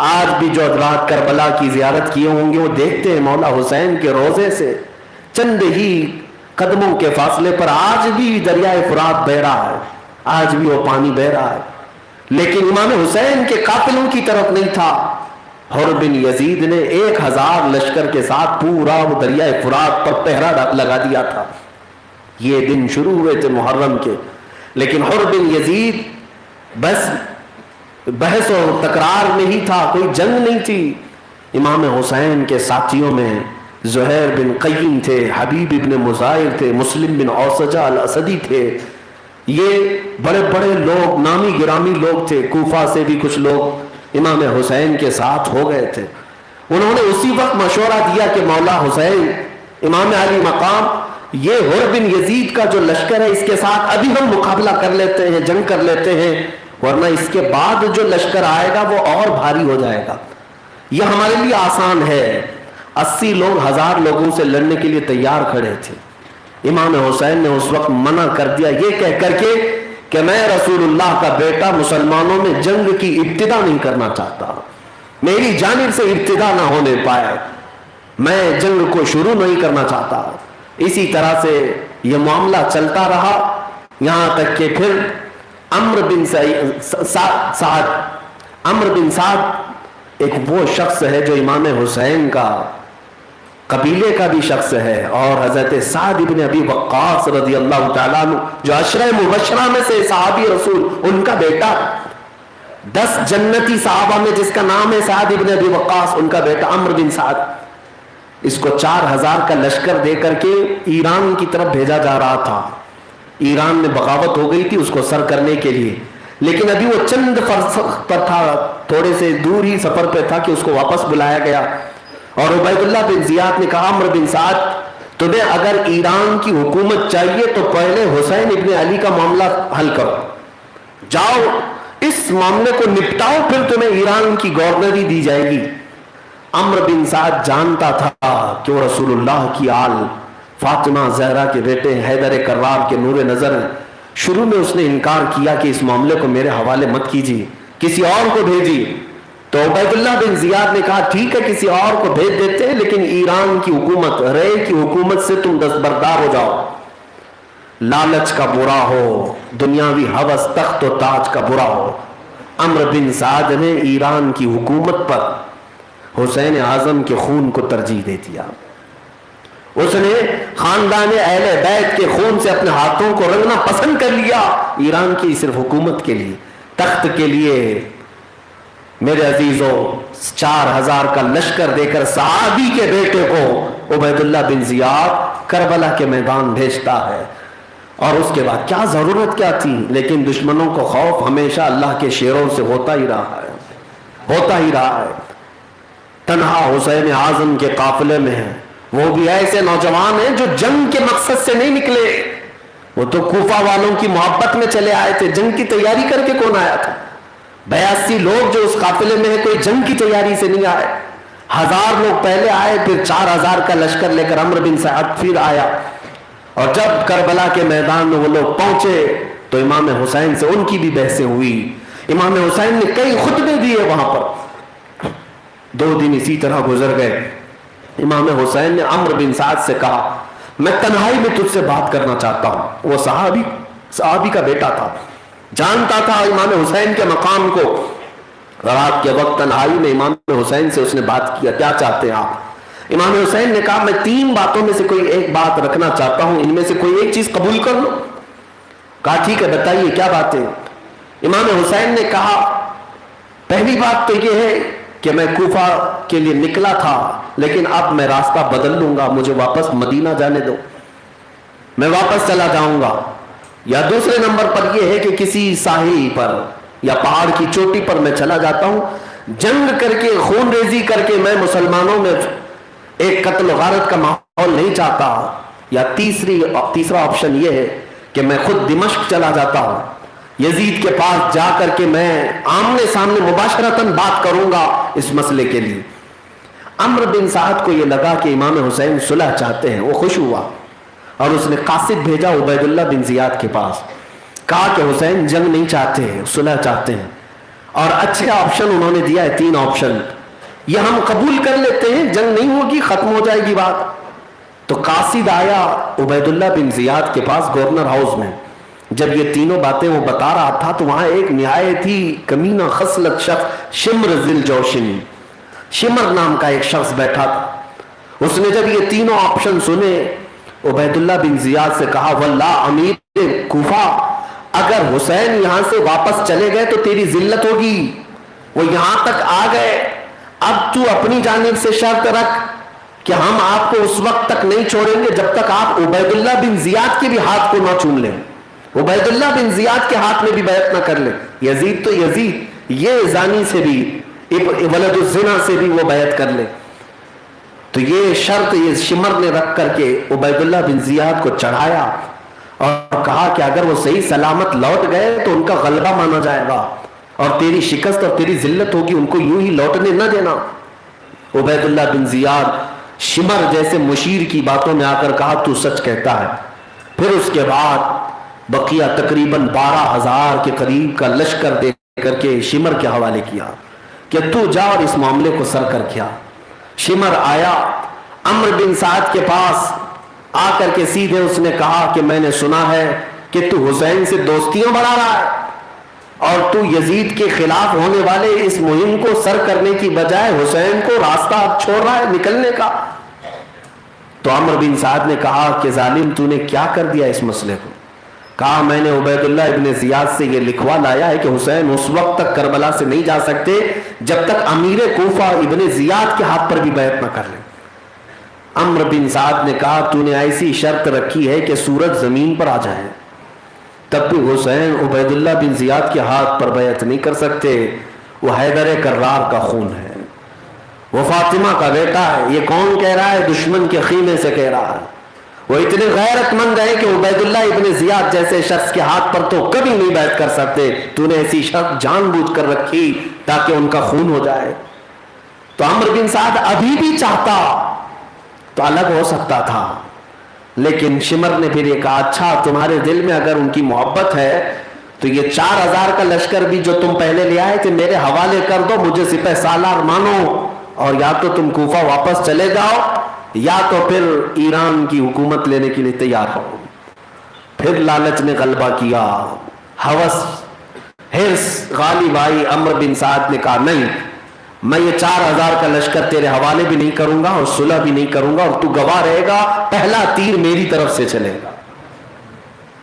آج بھی جو حضرات کربلا کی زیارت کیے ہوں گے وہ دیکھتے ہیں مولا حسین کے روضے سے چند ہی قدموں کے فاصلے پر آج بھی دریائے فرات بہہ رہا ہے، آج بھی وہ پانی بہہ رہا ہے، لیکن امام حسین کے قافلوں کی طرف نہیں تھا۔ حر بن یزید نے 1000 لشکر کے ساتھ پورا وہ دریائے فرات پر پہرا لگا دیا تھا۔ یہ دن شروع ہوئے تھے محرم کے، لیکن حر بن یزید بس بحث و تکرار میں ہی تھا، کوئی جنگ نہیں تھی۔ امام حسین کے ساتھیوں میں زہیر بن قیم تھے، حبیب ابن مظاہر تھے، مسلم بن اوسجہ الاسدی تھے، یہ بڑے بڑے لوگ، نامی گرامی لوگ تھے۔ کوفہ سے بھی کچھ لوگ امام حسین کے ساتھ ہو گئے تھے۔ انہوں نے اسی وقت مشورہ دیا کہ مولا حسین، امام علی مقام، یہ حر بن یزید کا جو لشکر ہے اس کے ساتھ ابھی ہم مقابلہ کر لیتے ہیں، جنگ کر لیتے ہیں، ورنہ اس کے بعد جو لشکر آئے گا وہ اور بھاری ہو جائے گا۔ یہ ہمارے لیے آسان ہے۔ 80 لوگ 1000 لوگوں سے لڑنے کے لیے تیار کھڑے تھے۔ امام حسین نے اس وقت منع کر دیا یہ کہہ کر کے کہ میں رسول اللہ کا بیٹا مسلمانوں میں جنگ کی ابتدا نہیں کرنا چاہتا، میری جانب سے ابتدا نہ ہونے پائے، میں جنگ کو شروع نہیں کرنا چاہتا۔ اسی طرح سے یہ معاملہ چلتا رہا یہاں تک کہ پھر عمرو بن سعد ایک وہ شخص ہے جو امام حسین کا قبیلے کا بھی شخص ہے، اور حضرت سعد ابن ابی وقاص رضی اللہ تعالیٰ عنہ جو عشرہ مبشرہ میں سے صحابی رسول، ان کا بیٹا، 10 جنتی صحابہ میں جس کا نام ہے سعد ابن ابی وقاص، ان کا بیٹا عمرو بن سعد، اس کو 4000 کا لشکر دے کر کے ایران کی طرف بھیجا جا رہا تھا۔ ایران میں بغاوت ہو گئی تھی اس کو سر کرنے کے لیے، لیکن ابھی وہ چند فرسخ پر تھا، تھوڑے سے دور ہی سفر پہ تھا کہ اس کو واپس بلایا گیا، اور عبید اللہ بن زیاد نے کہا عمرو بن سعد تمہیں اگر ایران کی حکومت چاہیے تو پہلے حسین ابن علی کا معاملہ حل کرو، جاؤ اس معاملے کو نپٹاؤ، پھر تمہیں ایران کی گورنری دی جائے گی۔ عمرو بن سعد جانتا تھا کہ وہ رسول اللہ کی آل فاطمہ زہرا کے بیٹے حیدر کرار کے نور نظر ہیں۔ شروع میں اس نے انکار کیا کہ اس معاملے کو میرے حوالے مت کیجیے، کسی اور کو بھیجیے، تو عبید اللہ بن زیاد نے کہا ٹھیک ہے کسی اور کو بھیج دیتے ہیں، لیکن ایران کی حکومت، رے کی حکومت سے تم دستبردار ہو جاؤ۔ لالچ کا برا ہو، دنیاوی ہوس تخت و تاج کا برا ہو، عمرو بن سعد نے ایران کی حکومت پر حسین اعظم کے خون کو ترجیح دے دیا۔ اس نے خاندان اہل بیت کے خون سے اپنے ہاتھوں کو رنگنا پسند کر لیا ایران کی صرف حکومت کے لیے، تخت کے لیے۔ میرے عزیزوں، 4000 کا لشکر دے کر صحابی کے بیٹے کو عبید اللہ بن زیاد کربلا کے میدان بھیجتا ہے، اور اس کے بعد کیا ضرورت کیا تھی؟ لیکن دشمنوں کو خوف ہمیشہ اللہ کے شیروں سے ہوتا ہی رہا ہے۔ تنہا حسین اعظم کے قافلے میں ہے، وہ بھی ایسے نوجوان ہیں جو جنگ کے مقصد سے نہیں نکلے، وہ تو کوفہ والوں کی محبت میں چلے آئے تھے، جنگ کی تیاری کر کے کون آیا تھا؟ 82 لوگ جو اس قافلے میں ہیں کوئی جنگ کی تیاری سے نہیں آئے، 1000 لوگ پہلے آئے، پھر 4000 کا لشکر لے کر عمرو بن سعد پھر آیا، اور جب کربلا کے میدان میں وہ لوگ پہنچے تو امام حسین سے ان کی بھی بحثیں ہوئی۔ امام حسین نے کئی خطبے دیے وہاں پر، 2 دن اسی طرح گزر گئے۔ امام حسین نے عمرو بن سعد سے کہا میں تنہائی میں تجھ سے بات کرنا چاہتا ہوں۔ وہ صحابی کا بیٹا تھا، جانتا تھا امام حسین کے مقام کو۔ رات کے وقت تنہائی میں امام حسین سے اس نے بات کیا، کیا چاہتے ہیں آپ؟ امام حسین نے کہا میں 3 باتوں میں سے کوئی ایک بات رکھنا چاہتا ہوں، ان میں سے کوئی ایک چیز قبول کر لو۔ کہا ٹھیک ہے بتائیے کیا باتیں؟ امام حسین نے کہا پہلی بات تو یہ ہے کہ میں کوفہ کے لیے نکلا تھا، لیکن اب میں راستہ بدل لوں گا، مجھے واپس مدینہ جانے دو، میں واپس چلا جاؤں گا۔ یا دوسرے نمبر پر یہ ہے کہ کسی ساحل پر یا پہاڑ کی چوٹی پر میں چلا جاتا ہوں، جنگ کر کے خون ریزی کر کے میں مسلمانوں میں ایک قتل و غارت کا ماحول نہیں چاہتا۔ یا تیسرا آپشن یہ ہے کہ میں خود دمشق چلا جاتا ہوں، یزید کے پاس جا کر کے میں آمنے سامنے مباشرتاً بات کروں گا اس مسئلے کے لیے۔ عمرو بن سعد کو یہ لگا کہ امام حسین صلح چاہتے ہیں، وہ خوش ہوا، اور اس نے قاصد بھیجا عبید اللہ بن زیاد کے پاس، کہا کہ حسین جنگ نہیں چاہتے ہیں، صلح چاہتے ہیں، اور اچھے آپشن انہوں نے دیا ہے، 3 آپشن، یہ ہم قبول کر لیتے ہیں، جنگ نہیں ہوگی، ختم ہو جائے گی بات۔ تو قاصد آیا عبید اللہ بن زیاد کے پاس گورنر ہاؤس میں، جب یہ تینوں باتیں وہ بتا رہا تھا تو وہاں ایک نہایت ہی کمینہ خصلت شخص شمر ذل جوشن، شمر نام کا ایک شخص بیٹھا تھا۔ اس نے جب یہ تینوں آپشن سنے عبید اللہ بن زیاد سے کہا واللہ امیر کوفہ، اگر حسین یہاں سے واپس چلے گئے تو تیری ذلت ہوگی، وہ یہاں تک آ گئے، اب تو اپنی جانب سے شرط رکھ کہ ہم آپ کو اس وقت تک نہیں چھوڑیں گے جب تک آپ عبید اللہ بن زیاد کے بھی ہاتھ کو نہ چوم لیں، عبید اللہ بن زیاد کے ہاتھ میں بھی بیعت نہ کر لیں۔ یزید تو یزید، یہ زانی سے بھی، ولد الزنا سے بھی وہ بیعت کر لے۔ تو یہ شرط یہ شمر نے رکھ کر کے عبید اللہ بن زیاد کو چڑھایا اور کہا کہ اگر وہ صحیح سلامت لوٹ گئے تو ان کا غلبہ مانا جائے گا، اور تیری شکست اور تیری ذلت ہوگی، ان کو یوں ہی لوٹنے نہ دینا۔ عبید اللہ بن زیاد شمر جیسے مشیر کی باتوں میں آ کر کہا تو سچ کہتا ہے۔ پھر اس کے بعد بقیہ تقریباً 12,000 کے قریب کا لشکر دے کر کے شمر کے حوالے کیا کہ تو جا اور اس معاملے کو سر کر کیا۔ شمر آیا عمرو بن سعد کے پاس، آ کر کے سیدھے اس نے کہا کہ میں نے سنا ہے کہ تو حسین سے دوستیاں بڑھا رہا ہے اور تو یزید کے خلاف ہونے والے اس مہم کو سر کرنے کی بجائے حسین کو راستہ چھوڑ رہا ہے نکلنے کا. تو عمرو بن سعد نے کہا کہ ظالم تو نے کیا کر دیا اس مسئلے کو؟ کہا میں نے عبید اللہ ابن زیاد سے یہ لکھوا لایا ہے کہ حسین اس وقت تک کربلا سے نہیں جا سکتے جب تک امیر کوفہ ابن زیاد کے ہاتھ پر بھی بیعت نہ کر لیں. عمرو بن سعد نے کہا تو نے ایسی شرط رکھی ہے کہ سورج زمین پر آ جائے تب بھی حسین عبید اللہ بن زیاد کے ہاتھ پر بیعت نہیں کر سکتے. وہ حیدر کرار کا خون ہے, وہ فاطمہ کا بیٹا ہے. یہ کون کہہ رہا ہے؟ دشمن کے خیمے سے کہہ رہا ہے. وہ اتنے غیرت مند ہے کہ عبید اللہ ابن زیاد جیسے شخص کے ہاتھ پر تو کبھی نہیں بیعت کر سکتے. تو نے ایسی شرط جان بوجھ کر رکھی تاکہ ان کا خون ہو جائے. تو عمرو بن سعد ابھی بھی چاہتا تو الگ ہو سکتا تھا, لیکن شمر نے پھر یہ کہا اچھا تمہارے دل میں اگر ان کی محبت ہے تو یہ 4000 کا لشکر بھی جو تم پہلے لے آئے تھے میرے حوالے کر دو, مجھے سپہ سالار مانو, اور یا تو تم کوفہ واپس چلے جاؤ یا تو پھر ایران کی حکومت لینے کے لیے تیار ہو. پھر لالچ نے غلبہ کیا, ہوس حرص غالب آئی. عمرو بن سعد نے کہا نہیں, میں یہ 4000 کا لشکر تیرے حوالے بھی نہیں کروں گا اور صلح بھی نہیں کروں گا, اور تو گواہ رہے گا پہلا تیر میری طرف سے چلے گا.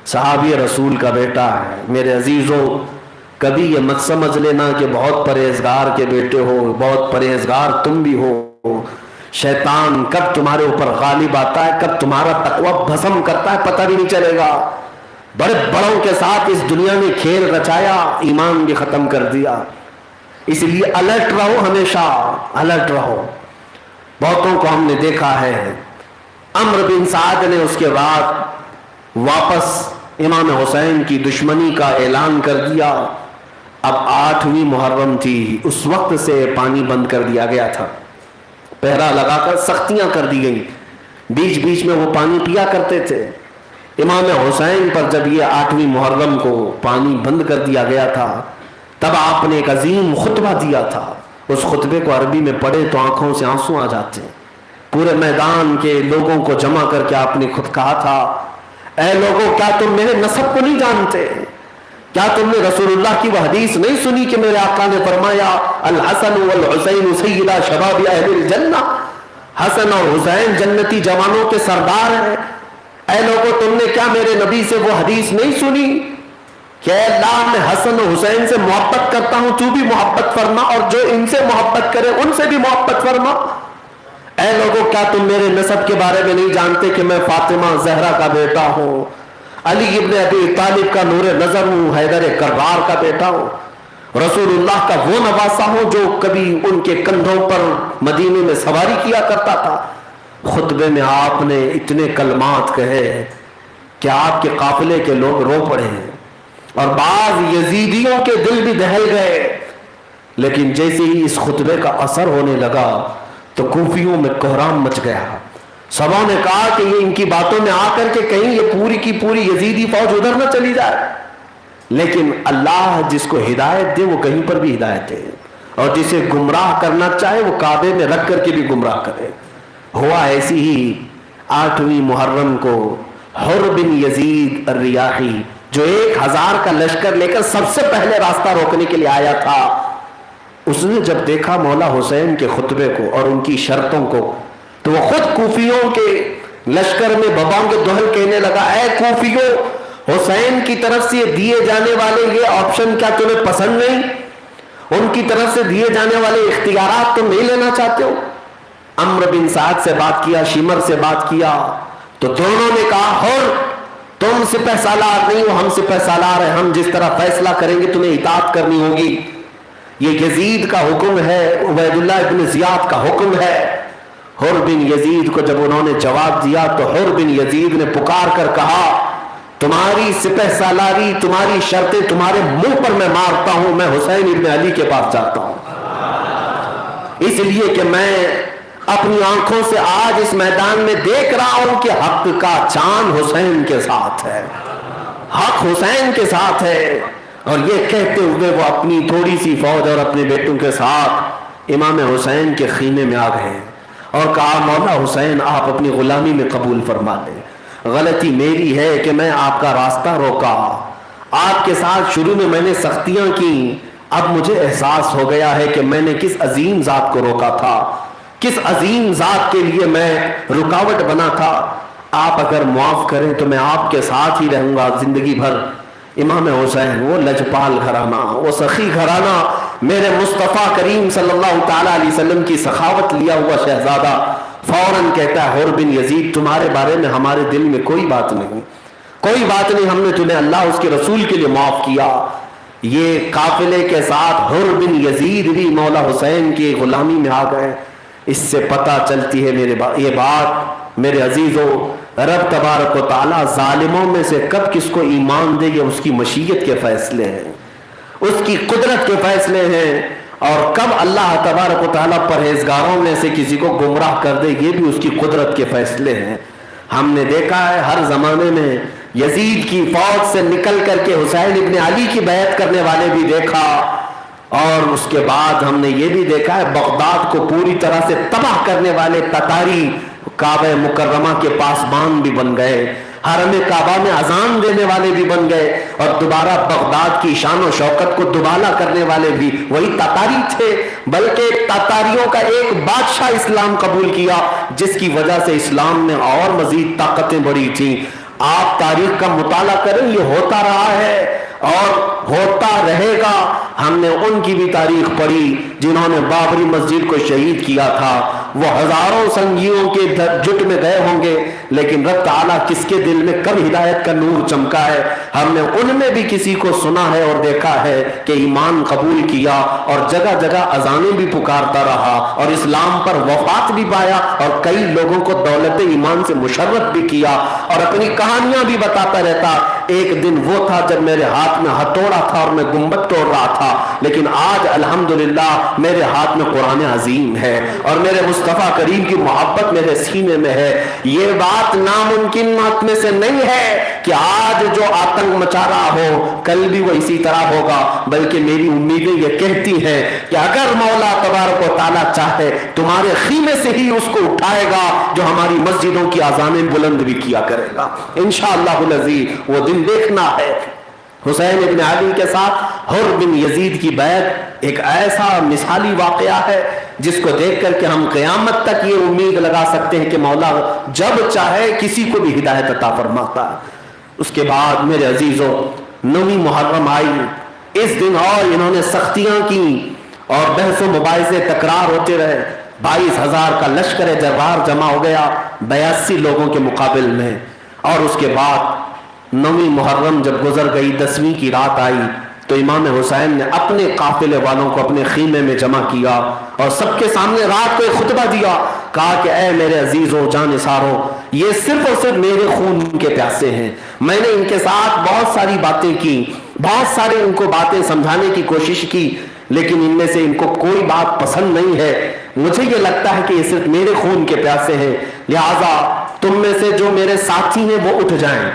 صحابی رسول کا بیٹا ہے. میرے عزیزوں کبھی یہ مت سمجھ لینا کہ بہت پرہیزگار کے بیٹے ہو, بہت پرہیزگار تم بھی ہو. شیطان کب تمہارے اوپر غالب آتا ہے, کب تمہارا تقوی بھسم کرتا ہے پتہ بھی نہیں چلے گا. بڑے بڑوں کے ساتھ اس دنیا نے کھیل رچایا, ایمان بھی ختم کر دیا. اس لیے الرٹ رہو, ہمیشہ الرٹ رہو. بہتوں کو ہم نے دیکھا ہے. عمرو بن سعد نے اس کے بعد واپس امام حسین کی دشمنی کا اعلان کر دیا. اب 8ویں محرم تھی, اس وقت سے پانی بند کر دیا گیا تھا, پہرا لگا کر سختیاں کر دی گئیں. بیچ بیچ میں وہ پانی پیا کرتے تھے. امام حسین پر جب یہ 8ویں محرم کو پانی بند کر دیا گیا تھا تب آپ نے ایک عظیم خطبہ دیا تھا. اس خطبے کو عربی میں پڑھے تو آنکھوں سے آنسو آ جاتے ہیں. پورے میدان کے لوگوں کو جمع کر کے آپ نے خود کہا تھا اے لوگوں کیا تم میرے نسب کو نہیں جانتے؟ کیا تم نے رسول اللہ کی وہ حدیث نہیں سنی کہ میرے آقا نے فرمایا الحسن والحسین سیدا شباب اہل الجنہ, حسن اور حسین جنتی جوانوں کے سردار ہیں. اے لوگوں تم نے کیا میرے نبی سے وہ حدیث نہیں سنی کہ اے اللہ میں حسن و حسین سے محبت کرتا ہوں, تو بھی محبت فرما, اور جو ان سے محبت کرے ان سے بھی محبت فرما. اے لوگوں کیا تم میرے نسب کے بارے میں نہیں جانتے کہ میں فاطمہ زہرا کا بیٹا ہوں, علی ابن ابی طالب کا نور نظر ہوں, حیدر کرار کا بیٹا ہوں, رسول اللہ کا وہ نواسا ہوں جو کبھی ان کے کندھوں پر مدینے میں سواری کیا کرتا تھا. خطبے میں آپ نے اتنے کلمات کہے کہ آپ کے قافلے کے لوگ رو پڑے ہیں اور بعض یزیدیوں کے دل بھی دہل گئے. لیکن جیسے ہی اس خطبے کا اثر ہونے لگا تو کوفیوں میں کوہرام مچ گیا. سبوں نے کہا کہ یہ ان کی باتوں میں آ کر کے کہیں یہ پوری کی پوری یزیدی فوج ادھر نہ چلی جائے. لیکن اللہ جس کو ہدایت دے وہ کہیں پر بھی ہدایت دے, اور جسے گمراہ کرنا چاہے وہ کعبے میں رکھ کر کے بھی گمراہ کرے. ہوا ایسی ہی 8ویں محرم کو حر بن یزید الریاحی جو 1000 کا لشکر لے کر سب سے پہلے راستہ روکنے کے لیے آیا تھا, اس نے جب دیکھا مولا حسین کے خطبے کو اور ان کی شرطوں کو تو وہ خود کوفیوں کے لشکر میں ببانگ دہل کہنے لگا اے کوفیوں, حسین کی طرف سے دیے جانے والے یہ آپشن کیا تمہیں پسند نہیں؟ ان کی طرف سے دیے جانے والے اختیارات تم نہیں لینا چاہتے ہو؟ عمرو بن سعد سے بات کیا, شمر سے بات کیا تو دونوں نے کہا حر تم سپہ سالار نہیں ہو, ہم سپہ سالار ہیں, ہم جس طرح فیصلہ کریں گے تمہیں اطاعت کرنی ہوگی. یہ یزید کا حکم ہے, عبید اللہ ابن زیاد کا حکم ہے. حر بن یزید کو جب انہوں نے جواب دیا تو حر بن یزید نے پکار کر کہا تمہاری سپہ سالاری, تمہاری شرطیں تمہارے منہ پر میں مارتا ہوں, میں حسین ابن علی کے پاس جاتا ہوں, اس لیے کہ میں اپنی آنکھوں سے آج اس میدان میں دیکھ رہا ہوں کہ حق کا چاند حسین کے ساتھ ہے, حق حسین کے ساتھ ہے. اور یہ کہتے ہوئے وہ اپنی تھوڑی سی فوج اور اپنے بیٹوں کے ساتھ امام حسین کے خیمے میں آ گئے اور کہا مولا حسین آپ اپنی غلامی میں قبول فرما لیں، غلطی میری ہے کہ میں آپ کا راستہ روکا، آپ کے ساتھ شروع میں نے سختیاں کی، اب مجھے احساس ہو گیا ہے کہ میں نے کس عظیم ذات کو روکا تھا، کس عظیم ذات کے لیے میں رکاوٹ بنا تھا، آپ اگر معاف کریں تو میں آپ کے ساتھ ہی رہوں گا زندگی بھر۔ امام حسین وہ لجپال گھرانہ، وہ سخی گھرانہ، میرے مصطفیٰ کریم صلی اللہ تعالی علیہ وسلم کی سخاوت لیا ہوا شہزادہ فوراً کہتا ہے حر بن یزید تمہارے بارے میں ہمارے دل میں کوئی بات نہیں، کوئی بات نہیں، ہم نے تمہیں اللہ اس کے رسول کے لیے معاف کیا۔ یہ قافلے کے ساتھ حر بن یزید بھی مولا حسین کی غلامی میں آ گئے۔ اس سے پتہ چلتی ہے یہ بات میرے عزیزوں، رب تبارک و تعالیٰ ظالموں میں سے کب کس کو ایمان دے یہ اس کی مشیت کے فیصلے ہیں، اس کی قدرت کے فیصلے ہیں، اور کب اللہ تبارک و تعالیٰ پرہیزگاروں میں سے کسی کو گمراہ کر دے یہ بھی اس کی قدرت کے فیصلے ہیں۔ ہم نے دیکھا ہے ہر زمانے میں یزید کی فوج سے نکل کر کے حسین ابن علی کی بیعت کرنے والے بھی دیکھا، اور اس کے بعد ہم نے یہ بھی دیکھا ہے بغداد کو پوری طرح سے تباہ کرنے والے تتاری کعبہ مکرمہ کے پاسبان بھی بن گئے، حرم کعبہ میں اذان دینے والے بھی بن گئے، اور دوبارہ بغداد کی شان و شوکت کو دوبالا کرنے والے بھی وہی تتاری تھے، بلکہ تتاریوں کا ایک بادشاہ اسلام قبول کیا جس کی وجہ سے اسلام میں اور مزید طاقتیں بڑھی تھیں۔ آپ تاریخ کا مطالعہ کریں، یہ ہوتا رہا ہے اور ہوتا رہے گا۔ ہم نے ان کی بھی تاریخ پڑھی جنہوں نے بابری مسجد کو شہید کیا تھا، وہ ہزاروں سنگیوں کے جٹ میں گئے ہوں گے، لیکن رب تعالیٰ کس کے دل میں کب ہدایت کا نور چمکا ہے، ہم نے ان میں بھی کسی کو سنا ہے اور دیکھا ہے کہ ایمان قبول کیا اور جگہ جگہ اذانیں بھی پکارتا رہا اور اسلام پر وفات بھی پایا، اور کئی لوگوں کو دولت ایمان سے مشرف بھی کیا، اور اپنی کہانیاں بھی بتاتا رہتا۔ ایک دن وہ تھا جب میرے ہاتھ میں ہتھوڑا تھا اور میں گنبد توڑ رہا تھا، لیکن آج الحمدللہ میرے ہاتھ میں قرآن عظیم ہے اور میرے مصطفیٰ کریم کی محبت میرے سینے میں ہے۔ یہ بات ناممکنات میں سے نہیں ہے کہ آج جو آتنک مچا رہا ہو کل بھی وہ اسی طرح ہوگا، بلکہ میری امیدیں یہ کہتی ہیں کہ اگر مولا تبارک و تعالیٰ چاہے تمہارے خیمے سے ہی اس کو اٹھائے گا جو ہماری مسجدوں کی اذانیں بلند بھی کیا کرے گا انشاءاللہ العزیز۔ وہ دن دیکھنا ہے۔ حسین ابن علی کے ساتھ حر بن یزید کی بیعت ایک ایسا مثالی واقعہ ہے جس کو دیکھ کر کے ہم قیامت تک یہ امید لگا سکتے ہیں کہ مولا جب چاہے کسی کو بھی ہدایت عطا فرماتا ہے۔ اس کے بعد میرے عزیزوں 9 محرم آئی، اس دن اور انہوں نے سختیاں کی اور بحث و مباحثے تکرار ہوتے رہے۔ 22,000 کا لشکر جرار جمع ہو گیا 82 لوگوں کے مقابل میں، اور اس کے بعد 9 محرم جب گزر گئی 10ویں کی رات آئی تو امام حسین نے اپنے قافلے والوں کو اپنے خیمے میں جمع کیا اور سب کے سامنے رات کو ایک خطبہ دیا، کہا کہ اے میرے عزیزوں جانثاروں، یہ صرف اور صرف میرے خون کے پیاسے ہیں، میں نے ان کے ساتھ بہت ساری باتیں کی، بہت سارے ان کو باتیں سمجھانے کی کوشش کی، لیکن ان میں سے ان کو کوئی بات پسند نہیں ہے، مجھے یہ لگتا ہے کہ یہ صرف میرے خون کے پیاسے ہیں، لہٰذا تم میں سے جو میرے ساتھی ہیں وہ اٹھ جائیں۔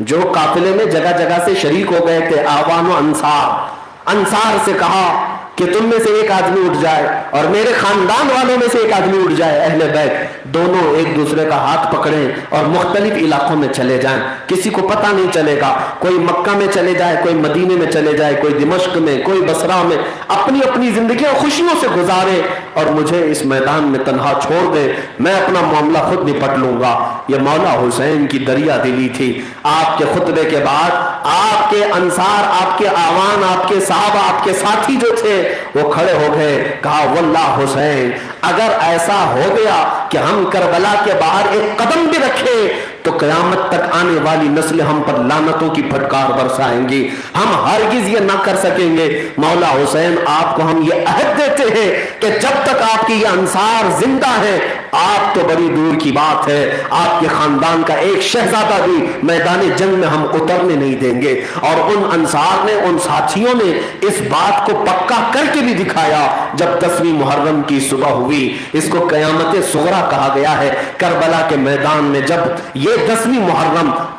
جو قافلے میں جگہ جگہ سے شریک ہو گئے تھے اعوان و انصار سے کہا کہ تم میں سے ایک آدمی اٹھ جائے اور میرے خاندان والوں میں سے ایک آدمی اٹھ جائے، اہل بیت دونوں ایک دوسرے کا ہاتھ پکڑیں اور مختلف علاقوں میں چلے جائیں، کسی کو پتہ نہیں چلے گا، کوئی مکہ میں چلے جائے، کوئی مدینے میں چلے جائے، کوئی دمشق میں، کوئی بصرہ میں، اپنی اپنی زندگیاں خوشیوں سے گزارے اور مجھے اس میدان میں تنہا چھوڑ دے، میں اپنا معاملہ خود نپٹ لوں گا۔ یہ مولا حسین کی دریا دلی تھی۔ آپ کے خطبے کے بعد آپ کے انصار، آپ کے اعوان، آپ کے صحابہ، آپ کے ساتھی جو تھے وہ کھڑے ہو گئے، کہا واللہ حسین اگر ایسا ہو گیا کہ ہم کربلا کے باہر ایک قدم بھی رکھیں تو قیامت تک آنے والی نسل ہم پر لعنتوں کی پھٹکار برسائیں گی، ہم ہرگز یہ نہ کر سکیں گے۔ مولا حسین آپ کو ہم یہ عہد دیتے ہیں کہ جب تک آپ کی یہ انصار زندہ ہے، آپ تو بڑی دور کی بات ہے، آپ کے خاندان کا ایک شہزادہ بھی میدان جنگ میں ہم اترنے نہیں دیں گے۔ اور ان انصار نے، ان ساتھیوں نے اس بات کو پکا کر کے بھی دکھایا۔ جب 10ویں محرم کی صبح ہوئی، اس کو قیامت صغریٰ کہا گیا ہے، کربلا کے میدان میں جب یہ 10ویں محرم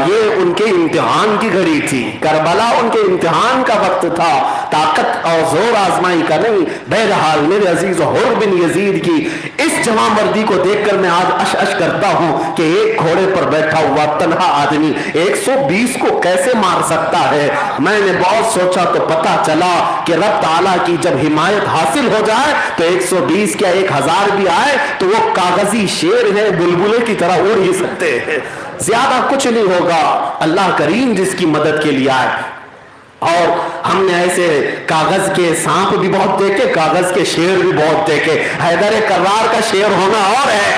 یہ ان کے امتحان کی گھڑی تھی، کربلا ان کے امتحان کا وقت تھا، طاقت اور زور آزمائی کا نہیں۔ بہرحال میرے عزیز حر بن یزید کی اس جواں مردی کو دیکھ کر میں آج اش اش کرتا ہوں کہ ایک گھوڑے پر بیٹھا ہوا تنہا آدمی 120 کو کیسے مار سکتا ہے۔ میں نے بہت سوچا تو پتا چلا کہ رب تعالیٰ کی جب حمایت حاصل ہو جائے تو 120 کیا 1000 بھی آئے تو وہ کاغذی شیر ہے، بلبلے کی طرح اڑ ہی سکتے ہیں، زیادہ کچھ نہیں ہوگا۔ اللہ کریم جس کی مدد کے لیے آئے۔ اور ہم نے ایسے کاغذ کے سانپ بھی بہت دیکھے، کاغذ کے شیر بھی بہت دیکھے۔ حیدر کرار کا شیر ہونا اور ہے،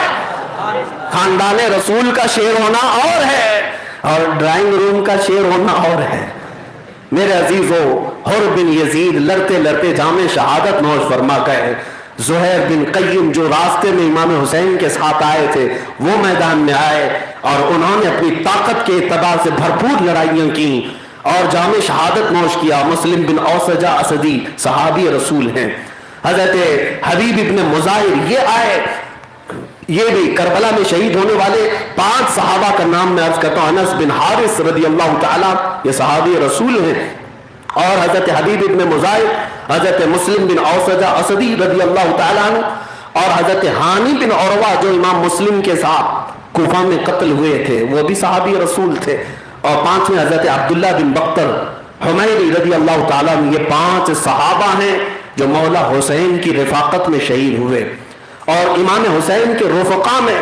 خاندان رسول کا شیر ہونا اور ہے، اور ڈرائنگ روم کا شیر ہونا اور ہے۔ میرے عزیزو، حر بن یزید لڑتے لڑتے جام شہادت نوش فرما گئے۔ زہیر بن قیم جو راستے میں امام حسین کے ساتھ آئے تھے وہ میدان میں آئے اور انہوں نے اپنی طاقت کے اعتبار سے بھرپور لڑائیاں کی اور جام شہادت نوش کیا۔ مسلم بن اوسجہ اسدی صحابی رسول ہیں۔ حضرت حبیب ابن مظاہر یہ آئے، یہ بھی کربلا میں شہید ہونے والے 5 صحابہ کا نام میں عرض کرتا ہوں۔ انس بن حارث رضی اللہ تعالیٰ یہ صحابی رسول ہیں، اور حضرت حبیب ابن مظاہر، حضرت مسلم بن اوسجہ اسدی رضی اللہ تعالیٰ عنہ، اور حضرت ہانی بن عروہ جو امام مسلم کے ساتھ کوفہ میں قتل ہوئے تھے وہ بھی صحابی رسول تھے، اور 5ویں حضرت عبداللہ بن بختر حمیری رضی اللہ تعالیٰ عنہ۔ یہ 5 صحابہ ہیں جو مولا حسین کی رفاقت میں شہید ہوئے، اور امام حسین کے رفقا میں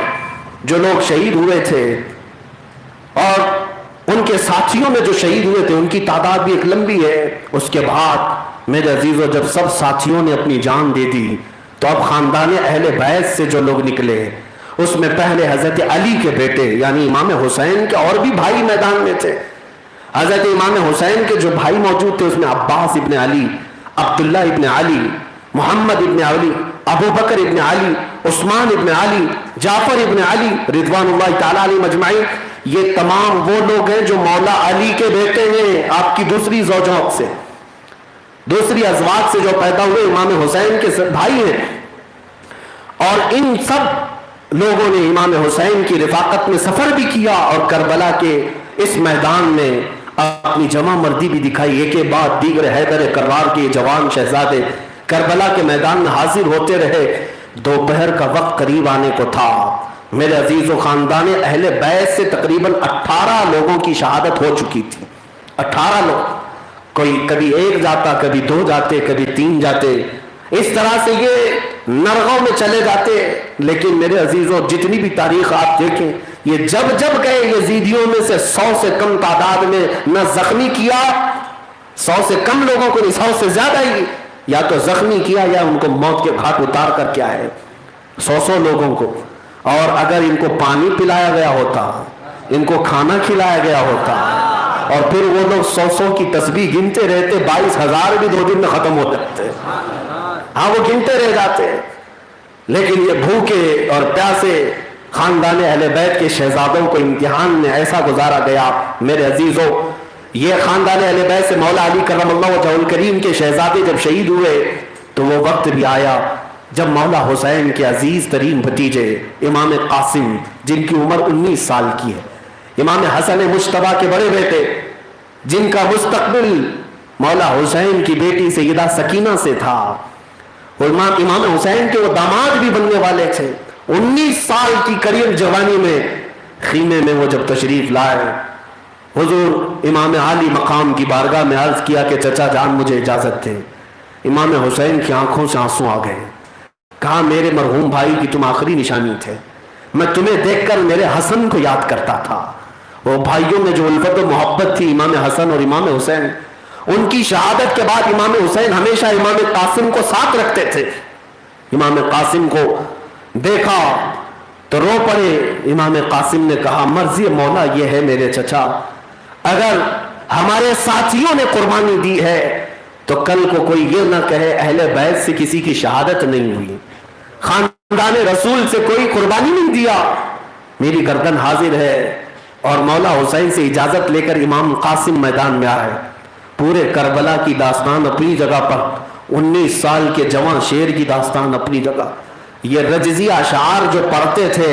جو لوگ شہید ہوئے تھے اور ان کے ساتھیوں میں جو شہید ہوئے تھے ان کی تعداد بھی ایک لمبی ہے۔ اس کے بعد میرے عزیزو جب سب ساتھیوں نے اپنی جان دے دی تو اب خاندان اہل بیت سے جو لوگ نکلے اس میں پہلے حضرت علی کے بیٹے یعنی امام حسین کے اور بھی بھائی میدان میں تھے۔ حضرت امام حسین کے جو بھائی موجود تھے اس میں عباس ابن علی، عبداللہ ابن علی، محمد ابن علی، ابو بکر ابن علی، عثمان ابن علی، جعفر ابن علی رضوان اللہ تعالیٰ علیہ مجمعین۔ یہ تمام وہ لوگ ہیں جو مولا علی کے بیٹے ہیں، آپ کی دوسری زوجوں سے، دوسری ازواج سے جو پیدا ہوئے امام حسین کے بھائی ہیں، اور ان سب لوگوں نے امام حسین کی رفاقت میں سفر بھی کیا اور کربلا کے اس میدان میں اپنی جمع مردی بھی دکھائی۔ ایک کے بعد دیگر حیدر کرار کے جوان شہزادے کربلا کے میدان میں حاضر ہوتے رہے۔ دوپہر کا وقت قریب آنے کو تھا۔ میرے عزیز و خاندان اہل بیت سے تقریباً 18 لوگوں کی شہادت ہو چکی تھی۔ 18 لوگ، کوئی کبھی 1 جاتا، کبھی 2 جاتے، کبھی 3 جاتے، اس طرح سے یہ نرغوں میں چلے جاتے۔ لیکن میرے عزیزوں جتنی بھی تاریخ آپ دیکھیں یہ جب جب گئے یزیدیوں میں سے 100 سے کم تعداد میں نہ زخمی کیا، 100 سے کم لوگوں کو نہیں، 100 سے زیادہ ہی یا تو زخمی کیا یا ان کو موت کے گھاٹ اتار کر کے آئے 100 لوگوں کو۔ اور اگر ان کو پانی پلایا گیا ہوتا، ان کو کھانا کھلایا گیا ہوتا اور پھر وہ لوگ 100 کی تسبیح گنتے رہتے، 22,000 بھی 2 دن میں ختم ہو جاتے۔ ہاں وہ گنتے رہ جاتے، لیکن یہ بھوکے اور پیاسے خاندان اہل بیت کے شہزادوں کو امتحان میں ایسا گزارا گیا۔ میرے عزیزوں یہ خاندان اہل بیت سے مولا علی کرم اللہ وجہہ الکریم کے شہزادے جب شہید ہوئے تو وہ وقت بھی آیا جب مولا حسین کے عزیز ترین بھتیجے امام قاسم جن کی عمر 19 سال کی ہے، امام حسن مجتبیٰ کے بڑے بیٹے جن کا مستقبل مولا حسین کی بیٹی سیدہ سکینہ سے تھا، امام حسین کے وہ داماد بھی بننے والے تھے، 19 سال کی قریب جوانی میں خیمے میں وہ جب تشریف لائے، حضور امام عالی مقام کی بارگاہ میں عرض کیا کہ چچا جان مجھے اجازت دے۔ امام حسین کی آنکھوں سے آنسو آ گئے، کہا میرے مرحوم بھائی کی تم آخری نشانی تھے، میں تمہیں دیکھ کر میرے حسن کو یاد کرتا تھا۔ وہ بھائیوں میں جو الفت و محبت تھی امام حسن اور امام حسین، ان کی شہادت کے بعد امام حسین ہمیشہ امام قاسم کو ساتھ رکھتے تھے۔ امام قاسم کو دیکھا تو رو پڑے۔ امام قاسم نے کہا مرضی مولا یہ ہے میرے چچا، اگر ہمارے ساتھیوں نے قربانی دی ہے تو کل کو کوئی یہ نہ کہے اہل بیت سے کسی کی شہادت نہیں ہوئی، خاندان رسول سے کوئی قربانی نہیں دیا، میری گردن حاضر ہے۔ اور مولا حسین سے اجازت لے کر امام قاسم میدان میں آئے۔ پورے کربلا کی داستان اپنی جگہ پر، 19 سال کے جوان شیر کی داستان اپنی جگہ، یہ رجزی اشعار جو پڑھتے تھے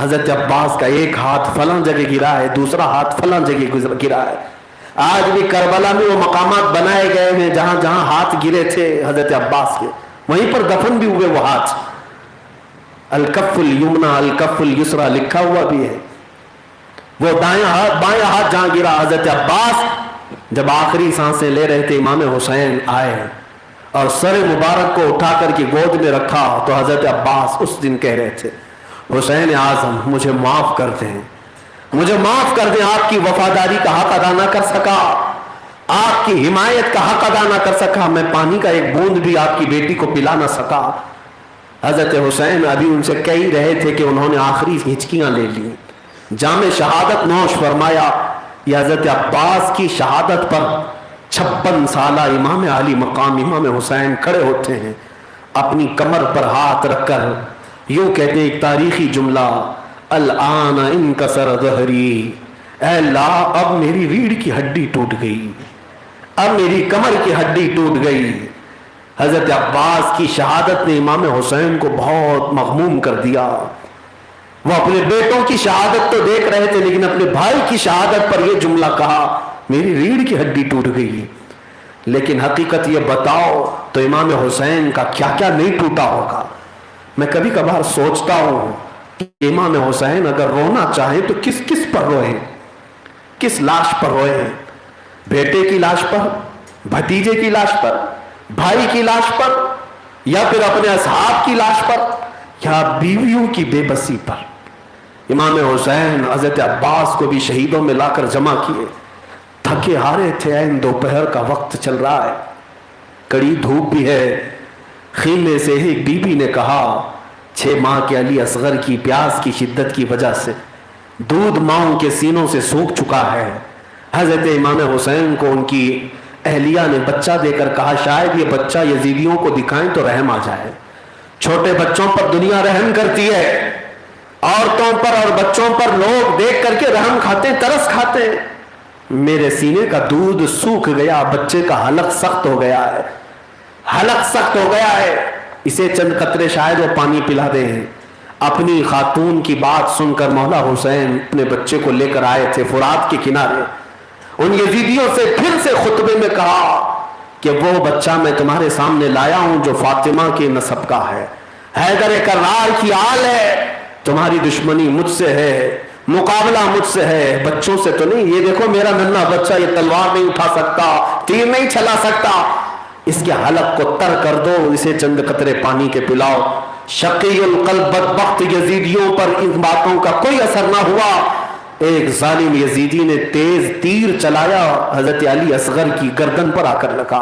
حضرت عباس کا ایک ہاتھ فلاں جگہ گرا ہے، دوسرا ہاتھ فلاں جگہ گرا ہے. آج بھی کربلا میں وہ مقامات بنائے گئے ہیں جہاں جہاں ہاتھ گرے تھے حضرت عباس کے، وہیں پر دفن بھی ہوئے وہ ہاتھ. الکف الیمنا الکف الیسرا لکھا ہوا بھی ہے. وہ دائیں ہاتھ بائیں ہاتھ جہاں گرا، حضرت عباس جب آخری سانسیں لے رہے تھے امام حسین آئے اور سر مبارک کو اٹھا کر کے گود میں رکھا تو حضرت عباس اس دن کہہ رہے تھے حسین اعظم مجھے معاف کر دیں، مجھے معاف کر دیں، آپ کی وفاداری کا حق ادا نہ کر سکا، آپ کی حمایت کا حق ادا نہ کر سکا، میں پانی کا ایک بوند بھی آپ کی بیٹی کو پلا نہ سکا. حضرت حسین ابھی ان سے کہہ ہی رہے تھے کہ انہوں نے آخری ہچکیاں لے لی، جام شہادت نوش فرمایا. یہ حضرت عباس کی شہادت پر 56 سالہ امام علی مقام امام حسین کھڑے ہوتے ہیں، اپنی کمر پر ہاتھ رکھ کر یوں کہتے ہیں ایک تاریخی جملہ، الآن انکسر ظہری، اے اللہ اب میری ریڑھ کی ہڈی ٹوٹ گئی، اب میری کمر کی ہڈی ٹوٹ گئی. حضرت عباس کی شہادت نے امام حسین کو بہت مغموم کر دیا. وہ اپنے بیٹوں کی شہادت تو دیکھ رہے تھے لیکن اپنے بھائی کی شہادت پر یہ جملہ کہا میری ریڑھ کی ہڈی ٹوٹ گئی. لیکن حقیقت یہ بتاؤ تو امام حسین کا کیا کیا نہیں ٹوٹا ہوگا. میں کبھی کبھار سوچتا ہوں کہ امام حسین اگر رونا چاہیں تو کس کس پر روئیں، کس لاش پر روئیں؟ بیٹے کی لاش پر، بھتیجے کی لاش پر، بھائی کی لاش پر، یا پھر اپنے اصحاب کی لاش پر، یا بیویوں کی بے بسی پر؟ امام حسین حضرت عباس کو بھی شہیدوں میں لا کر جمع کیے، تھکے ہارے تھے، این دوپہر کا وقت چل رہا ہے، کڑی دھوپ بھی ہے. خیمے سے ایک بی بی نے کہا 6 ماہ کے علی اصغر کی پیاس کی شدت کی وجہ سے دودھ ماؤں کے سینوں سے سوکھ چکا ہے. حضرت امام حسین کو ان کی اہلیہ نے بچہ دے کر کہا شاید یہ بچہ یزیدیوں کو دکھائیں تو رحم آ جائے. چھوٹے بچوں پر دنیا رحم کرتی ہے، عورتوں پر اور بچوں پر لوگ دیکھ کر کے رحم کھاتے ہیں، ترس کھاتے ہیں. میرے سینے کا دودھ سوکھ گیا، بچے کا حلق سخت ہو گیا ہے، حلق سخت ہو گیا ہے، اسے چند قطرے شاید وہ پانی پلا دیں. اپنی خاتون کی بات سن کر مولا حسین اپنے بچے کو لے کر آئے تھے فرات کے کنارے. ان یزیدیوں سے پھر سے خطبے میں کہا کہ وہ بچہ میں تمہارے سامنے لایا ہوں جو فاطمہ کے نسب کا ہے، حیدر کرار کی آل ہے، تمہاری دشمنی مجھ سے ہے، مقابلہ مجھ سے ہے، بچوں سے تو نہیں. یہ دیکھو میرا ننھا بچہ یہ تلوار نہیں اٹھا سکتا، تیر نہیں چلا سکتا، اس کے حلق کو تر کر دو، اسے چند قطرے پانی کے پلاؤ. شقی القلب بدبخت یزیدیوں پر ان باتوں کا کوئی اثر نہ ہوا. ایک ظالم یزیدی نے تیز تیر چلایا، حضرت علی اصغر کی گردن پر آ کر لگا،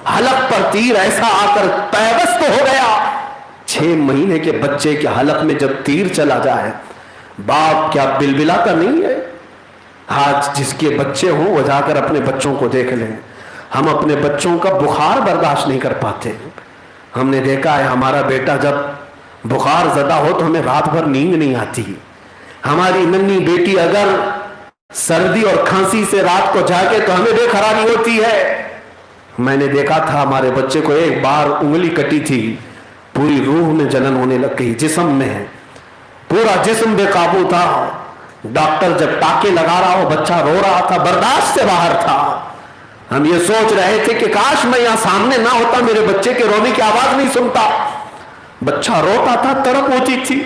حلق پر تیر ایسا آ کر پیوست ہو گیا. 6 مہینے کے بچے کے حلق میں جب تیر چلا جائے باپ کیا بلبلاتا نہیں ہے؟ آج جس کے بچے ہوں وہ جا کر اپنے بچوں کو دیکھ لیں. ہم اپنے بچوں کا بخار برداشت نہیں کر پاتے. ہم نے دیکھا ہے ہمارا بیٹا جب بخار زدہ ہو تو ہمیں رات بھر نیند نہیں آتی. ہماری ننھی بیٹی اگر سردی اور کھانسی سے رات کو جاگے تو ہمیں بے قراری ہوتی ہے. میں نے دیکھا تھا ہمارے بچے کو ایک بار انگلی کٹی تھی، پوری روح میں جلن ہونے لگ گئی، جسم میں پورا جسم بے قابو تھا. ڈاکٹر جب ٹاکے لگا رہا ہو بچہ رو رہا تھا، برداشت سے باہر تھا. ہم یہ سوچ رہے تھے کہ کاش میں یہاں سامنے نہ ہوتا، میرے بچے کے رونے کی آواز نہیں سنتا. بچہ روتا تھا، تڑپ ہوتی تھی.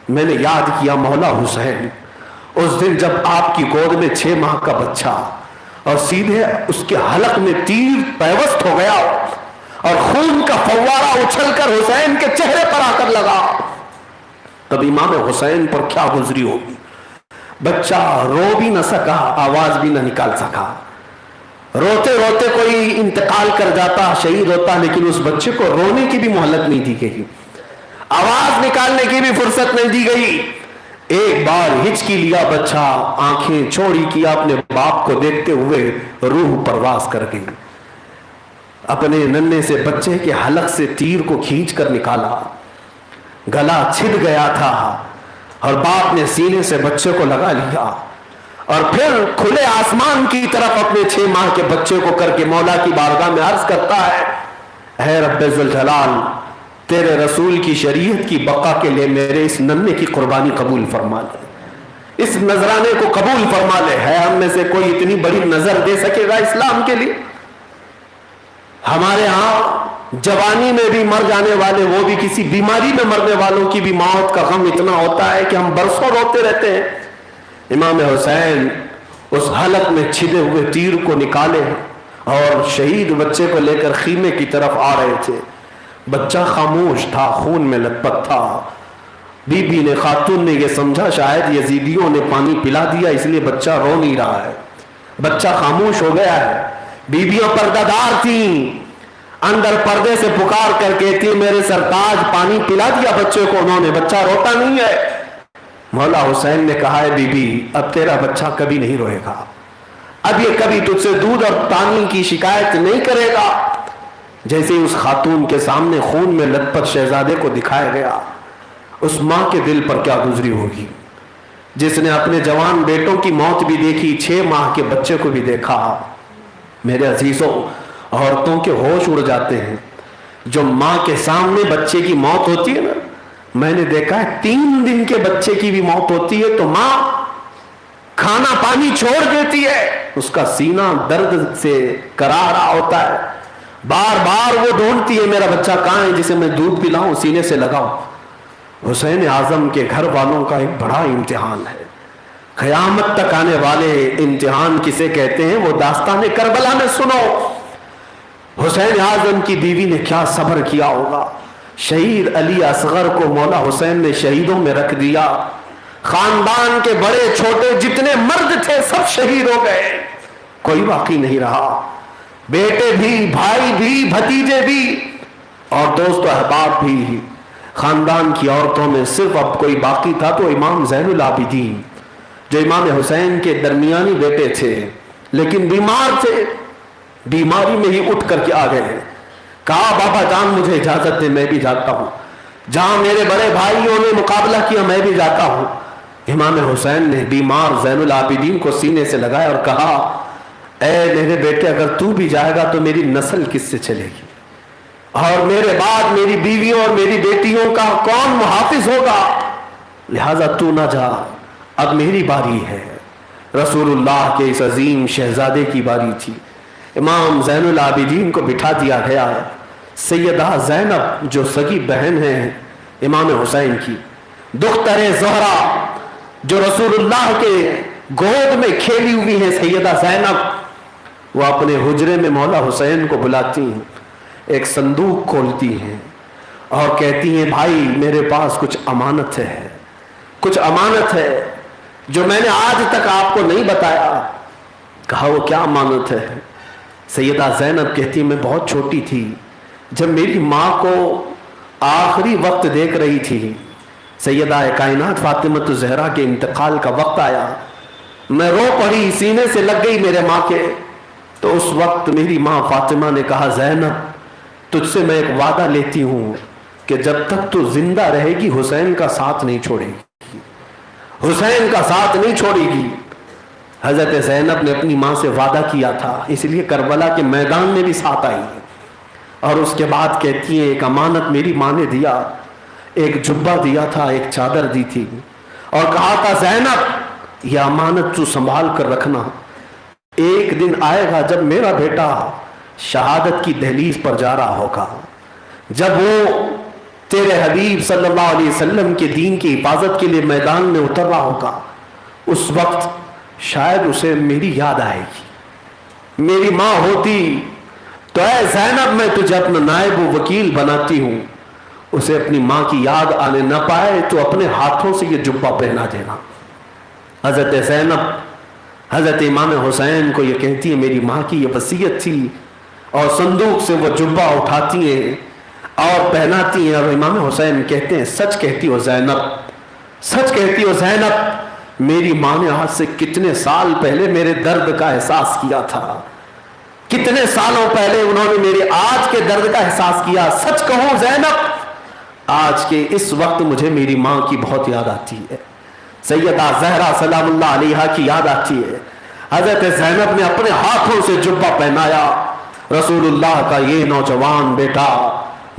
میں نے یاد کیا مولا حسین اس دن جب آپ کی گود میں 6 ماہ کا بچہ اور سیدھے اس کے حلق میں تیر پیوست ہو گیا اور خون کا فوارہ اچھل کر حسین کے چہرے پر آ کر لگا، تب امام حسین پر کیا گزری ہوگی. بچہ رو بھی نہ سکا، آواز بھی نہ نکال سکا. روتے روتے کوئی انتقال کر جاتا، شہید ہوتا، لیکن اس بچے کو رونے کی بھی مہلت نہیں دی گئی، آواز نکالنے کی بھی فرصت نہیں دی گئی. ایک بار ہچکی لیا بچہ، آنکھیں چوڑی کیا، اپنے باپ کو دیکھتے ہوئے روح پرواز کر گئی. اپنے ننھے سے بچے کے حلق سے تیر کو کھینچ کر نکالا، گلا چھد گیا تھا اور باپ نے سینے سے بچے کو لگا لیا اور پھر کھلے آسمان کی طرف اپنے 6 ماہ کے بچے کو کر کے مولا کی بارگاہ میں عرض کرتا ہے، اے رب ذوالجلال تیرے رسول کی شریعت کی بقا کے لیے میرے اس ننھے کی قربانی قبول فرما لے، اس نذرانے کو قبول فرما لے۔ ہے ہم میں سے کوئی اتنی بڑی نظر دے سکے گا اسلام کے لیے؟ ہمارے ہاں جوانی میں بھی مر جانے والے، وہ بھی کسی بیماری میں مرنے والوں کی بھی موت کا غم اتنا ہوتا ہے کہ ہم برسوں روتے رہتے ہیں۔ امام حسین اس حلق میں چھدے ہوئے تیر کو نکالے اور شہید بچے کو لے کر خیمے کی طرف آ رہے تھے۔ بچہ خاموش تھا، خون میں لت پت تھا۔ بی بی نے، خاتون نے یہ سمجھا شاید یزیدیوں نے پانی پلا دیا اس لیے بچہ رو نہیں رہا ہے، بچہ خاموش ہو گیا ہے۔ بیویاں پردہ دار تھیں، اندر پردے سے پکار کر کہتی میرے سرتاج پانی پلا دیا بچے کو انہوں نے، بچہ روتا نہیں ہے۔ مولا حسین نے کہا ہے بی بی اب تیرا بچہ کبھی نہیں روئے گا، اب یہ کبھی تجھ سے دودھ اور پانی کی شکایت نہیں کرے گا۔ جیسے اس خاتون کے سامنے خون میں لت پت شہزادے کو دکھایا گیا، اس ماں کے دل پر کیا گزری ہوگی جس نے اپنے جوان بیٹوں کی موت بھی دیکھی، 6 ماہ کے بچے کو بھی دیکھا۔ میرے عزیزوں، عورتوں کے ہوش اڑ جاتے ہیں جو ماں کے سامنے بچے کی موت ہوتی ہے نا۔ میں نے دیکھا ہے 3 دن کے بچے کی بھی موت ہوتی ہے تو ماں کھانا پانی چھوڑ دیتی ہے، اس کا سینہ درد سے کرارا ہوتا ہے، بار بار وہ ڈھونڈتی ہے میرا بچہ کہاں ہے جسے میں دودھ پلاؤں، سینے سے لگاؤں۔ حسین اعظم کے گھر والوں کا ایک بڑا امتحان ہے، قیامت تک آنے والے امتحان کسے کہتے ہیں وہ داستان کربلا میں سنو۔ حسین اعظم کی بیوی نے کیا صبر کیا ہوگا۔ شہید علی اصغر کو مولا حسین نے شہیدوں میں رکھ دیا، خاندان کے بڑے چھوٹے جتنے مرد تھے سب شہید ہو گئے، کوئی باقی نہیں رہا، بیٹے بھی، بھائی بھی، بھتیجے بھی اور دوست و احباب بھی۔ خاندان کی عورتوں میں صرف اب کوئی باقی تھا تو امام زین العابدین جو امام حسین کے درمیانی بیٹے تھے لیکن بیمار تھے، بیماری میں ہی اٹھ کر کے آ گئے، کہا بابا جان مجھے اجازت دے میں بھی جاتا ہوں، جہاں میرے بڑے بھائیوں نے مقابلہ کیا میں بھی جاتا ہوں۔ امام حسین نے بیمار زین العابدین کو سینے سے لگایا اور کہا اے میرے بیٹے اگر تو بھی جائے گا تو میری نسل کس سے چلے گی، اور میرے بعد میری بیویوں اور میری بیٹیوں کا کون محافظ ہوگا، لہذا تو نہ جا، اب میری باری ہے۔ رسول اللہ کے اس عظیم شہزادے کی باری تھی۔ امام زین العابدین کو بٹھا دیا گیا، سیدہ زینب جو سگی بہن ہے امام حسین کی، دختر زہرا جو رسول اللہ کے گود میں کھیلی ہوئی ہیں سیدہ زینب، وہ اپنے حجرے میں مولا حسین کو بلاتی ہیں، ایک صندوق کھولتی ہیں اور کہتی ہیں بھائی میرے پاس کچھ امانت ہے، کچھ امانت ہے جو میں نے آج تک آپ کو نہیں بتایا۔ کہا وہ کیا امانت ہے؟ سیدہ زینب کہتی میں بہت چھوٹی تھی جب میری ماں کو آخری وقت دیکھ رہی تھی، سیدہ کائنات فاطمہ الزہرا کے انتقال کا وقت آیا، میں رو پڑی، سینے سے لگ گئی میرے ماں کے، تو اس وقت میری ماں فاطمہ نے کہا زینب تجھ سے میں ایک وعدہ لیتی ہوں کہ جب تک تو زندہ رہے گی حسین کا ساتھ نہیں چھوڑے گی، حسین کا ساتھ نہیں چھوڑے گی۔ حضرت زینب نے اپنی ماں سے وعدہ کیا تھا، اس لیے کربلا کے میدان میں بھی ساتھ آئی اور اس کے بعد کہتی ہیں ایک امانت میری ماں نے دیا، ایک جبہ دیا تھا، ایک چادر دی تھی اور کہا تھا زینب یہ امانت تو سنبھال کر رکھنا، ایک دن آئے گا جب میرا بیٹا شہادت کی دہلیز پر جا رہا ہوگا، جب وہ تیرے حبیب صلی اللہ علیہ وسلم کے دین کی حفاظت کے لیے میدان میں اتر رہا ہوگا، اس وقت شاید اسے میری یاد آئے گی، میری ماں ہوتی تو اے زینب میں تجھے اپنا نائب و وکیل بناتی ہوں، اسے اپنی ماں کی یاد آنے نہ پائے تو اپنے ہاتھوں سے یہ جبہ پہنا دینا۔ حضرت زینب حضرت امام حسین کو یہ کہتی ہے میری ماں کی یہ وصیت تھی، اور صندوق سے وہ جبہ اٹھاتی ہیں اور پہناتی ہیں، اور امام حسین کہتے ہیں سچ کہتی ہو زینب، سچ کہتی ہو زینب، میری ماں نے آج سے کتنے سال پہلے میرے درد کا احساس کیا تھا، کتنے سالوں پہلے انہوں نے میرے آج کے درد کا احساس کیا، سچ کہوں زینب آج کے اس وقت مجھے میری ماں کی بہت یاد آتی ہے، سیدہ زہرا سلام اللہ علیہا کی یاد آتی ہے۔ حضرت زینب نے اپنے ہاتھوں سے جبہ پہنایا، رسول اللہ کا یہ نوجوان بیٹا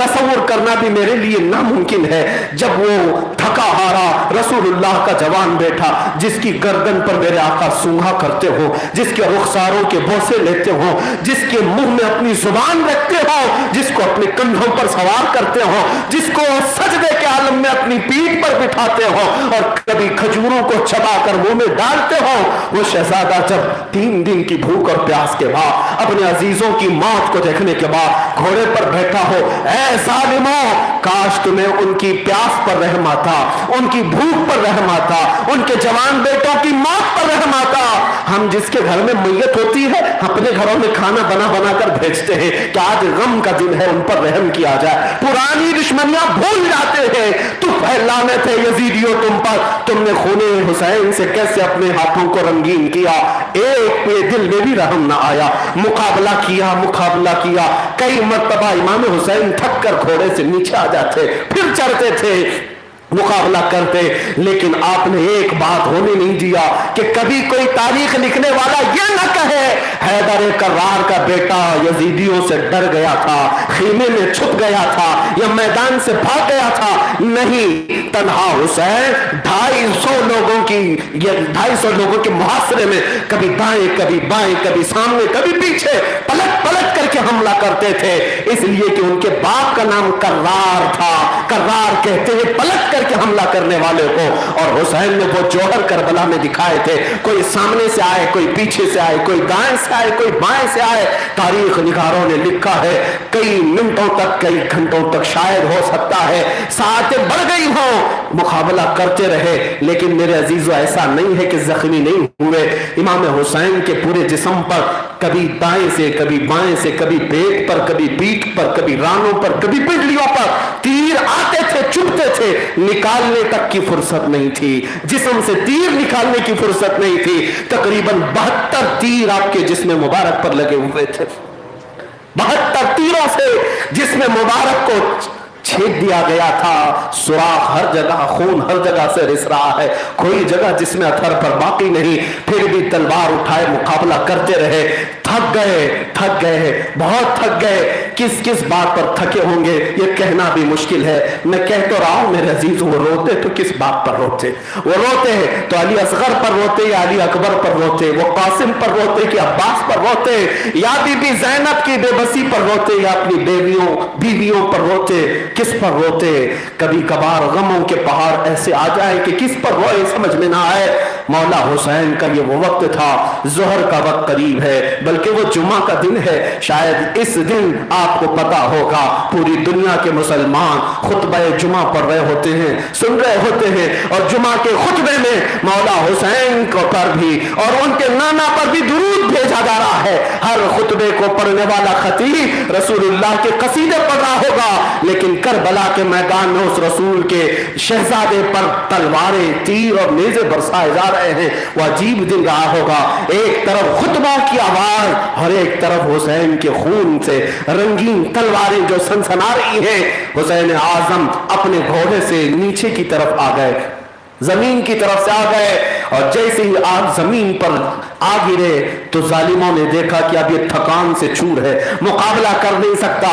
تصور کرنا بھی میرے لیے ناممکن ہے. جب وہ تھکا ہارا رسول اللہ کا جوان بیٹا, جس کی گردن پر میرے آقا سونگھا کرتے ہو, جس کے رخساروں کے بوسے لیتے ہو, جس کے منہ میں اپنی زبان رکھتے ہو, جس کو اپنے کندھوں پر سوار کرتے ہو, جس کو سجدے کے عالم میں اپنی پیٹھ پر بٹھاتے ہو اور کبھی کھجوروں کو چبا کر منہ میں ڈالتے ہو, وہ شہزادہ جب 3 دن کی بھوک اور پیاس کے بعد اپنے عزیزوں کی موت کو دیکھنے کے بعد گھوڑے پر بیٹھا ہو, اے ظالموں, کاش تمہیں ان کی پیاس پر رحم آتا, ان کی بھوک پر رحم آتا, ان کے جوان بیٹوں کی موت پر رحم آتا. ہم جس کے گھر میں میت ہوتی ہے اپنے گھروں میں کھانا بنا بنا کر بھیجتے ہیں کہ آج غم کا دن ہے, ان پر رحم کیا جائے. پرانی دشمنیاں بھول جاتے ہیں. تو لعنت ہے یزیدیوں تم پر, تم نے خون حسین سے کیسے اپنے ہاتھوں کو رنگین کیا, ایک پہ دل میں بھی رحم نہ آیا. مقابلہ کیا, کئی مرتبہ امام حسین تھک کر گھوڑے سے نیچے آ جاتے, پھر چڑھتے تھے, مقابلہ کرتے, لیکن آپ نے ایک بات ہونے نہیں دیا کہ کبھی کوئی تاریخ لکھنے والا یہ نہ کہے حیدر کرار کا بیٹا یزیدیوں سے ڈر گیا تھا, خیمے میں چھپ گیا تھا یا میدان سے بھاگ گیا تھا. نہیں, تنہا حسین 250 لوگوں کے محاصرے میں کبھی دائیں کبھی بائیں, کبھی سامنے کبھی پیچھے, پلٹ کر کے حملہ کرتے تھے, اس لیے کہ ان کے باپ کا نام کرار تھا. کرار کہتے ہیں پلٹ کر کے حملہ کرنے والے کو. اور حسین نے وہ جوہر کربلا میں دکھائے تھے, کوئی سامنے سے آئے, کوئی پیچھے سے آئے, کوئی دائیں سے آئے, کوئی بائیں سے آئے. تاریخ نگاروں نے لکھا ہے کئی منٹوں تک, کئی گھنٹوں تک, شاید ہو سکتا ہے ساعتیں بڑھ گئی ہوں, مقابلہ کرتے رہے. لیکن میرے عزیزو ایسا نہیں ہے کہ زخمی نہیں ہوئے. امام حسین کے پورے جسم پر کبھی دائیں سے, کبھی بائیں سے, کبھی پیٹ پر, کبھی پیٹھ پر, کبھی رانوں پر, کبھی پنڈلیوں پر تیر آتے تھے, چبھتے تھے, نکالنے تک کی فرصت نہیں تھی. جسم سے تیر نکالنے کی فرصت نہیں تھی. تقریباً 72 تیر آپ کے جسم مبارک پر لگے ہوئے تھے. 72 تیروں سے جسم مبارک کو چھید دیا گیا تھا. سوراخ ہر جگہ, خون ہر جگہ سے رس رہا ہے, کوئی جگہ جس میں اثر پر باقی نہیں. پھر بھی تلوار اٹھائے مقابلہ کرتے رہے. تھک گئے, بہت تھک گئے. کس بات پر تھکے ہوں گے یہ کہنا بھی مشکل ہے. میں کہہ تو رہا ہوں میرے عزیز, وہ روتے تو کس بات پر روتے؟ وہ روتے ہیں تو علی اصغر پر روتے یا علی اکبر پر روتے, وہ قاسم پر روتے کہ عباس پر روتے, یا بی بی زینب کی بے بسی پر روتے یا اپنی بیویوں پر روتے. کس پر روتے؟ کبھی کبھار غموں کے پہاڑ ایسے آ جائے کہ کس پر روئے سمجھ میں نہ آئے. مولا حسین کا یہ وہ وقت تھا, ظہر کا وقت قریب ہے, بلکہ وہ جمعہ کا دن ہے. شاید اس دن آپ کو پتا ہوگا پوری دنیا کے مسلمان خطبہ جمعہ پڑھ رہے ہوتے ہیں, سن رہے ہوتے ہیں, اور جمعہ کے خطبے میں مولا حسین کو پر بھی اور ان کے نانا پر بھی درود بھیجا جا رہا ہے. ہر خطبے کو پڑھنے والا خطیب رسول اللہ کے قصیدے پڑھ رہا ہوگا, لیکن کربلا کے میدان میں اس رسول کے شہزادے پر تلواریں, تیر اور نیزے برسائے جا رہے ہیں. وہ عجیب دن رہا ہوگا. ایک طرف خطبہ کی آواز اور ایک طرف حسین کے خون سے رنگین تلواریں جو سنسنا رہی ہیں. حسین اعظم اپنے گھوڑے سے نیچے کی طرف آ گئے, زمین کی طرف سے آ گئے, اور جیسے ہی آپ زمین پر آ گرے تو ظالموں نے دیکھا کہ اب یہ تھکان سے چور ہے, مقابلہ کر نہیں سکتا.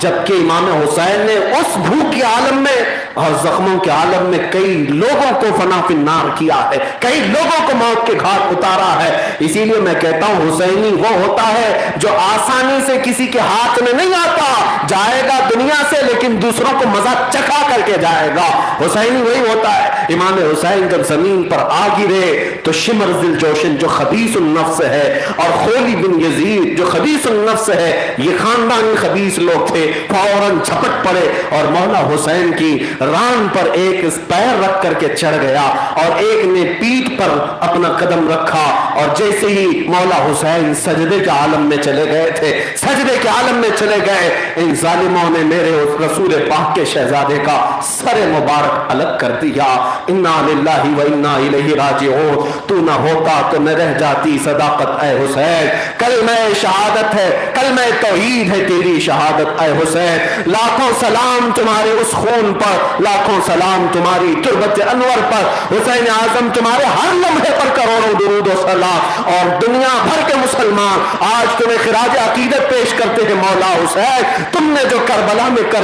جبکہ امام حسین نے اس بھوک کے عالم میں اور زخموں کے عالم میں کئی لوگوں کو فنا فی النار کیا ہے, کئی لوگوں کو موت کے گھاٹ اتارا ہے. اسی لیے میں کہتا ہوں حسینی وہ ہوتا ہے جو آسانی سے کسی کے ہاتھ میں نہیں آتا, جائے گا دنیا سے لیکن دوسروں کو مزہ چکھا کر کے جائے گا. حسینی وہی ہوتا ہے. امام حسین جب زمین پر آ گرے تو شمر ذی الجوشن جو خبیث النفس ہے اور خولی بن یزید جو خبیث النفس ہے, یہ خاندانی خبیث لوگ تھے, فوراً جھپٹ پڑے اور مولا حسین کی ران پر ایک پیر رکھ کر کے چڑھ گیا اور ایک نے پیٹھ پر اپنا قدم رکھا. اور جیسے ہی مولا حسین سجدے کے عالم میں چلے گئے تھے, سجدے کے عالم میں چلے گئے, ان ظالموں نے میرے رسول پاک کے شہزادے کا سر مبارک الگ کر دیا. انا للہ و انا الیہ راجعون. تو نہ ہوتا تو نہ رہ جاتی صداقت اے حسین. کلمہ شہادت ہے, کلمہ توحید ہے تیری شہادت اے حسین. لاکھوں سلام تمہارے اس خون پر, لاکھوں سلام تمہاری تربت انور پر. حسین اعظم تمہارے ہر لمحے پر کروڑوں درود و سلام, اور دنیا بھر کے مسلمان آج تمہیں خراج عقیدت پیش کرتے ہیں. مولا حسین تم نے جو کربلا میں کر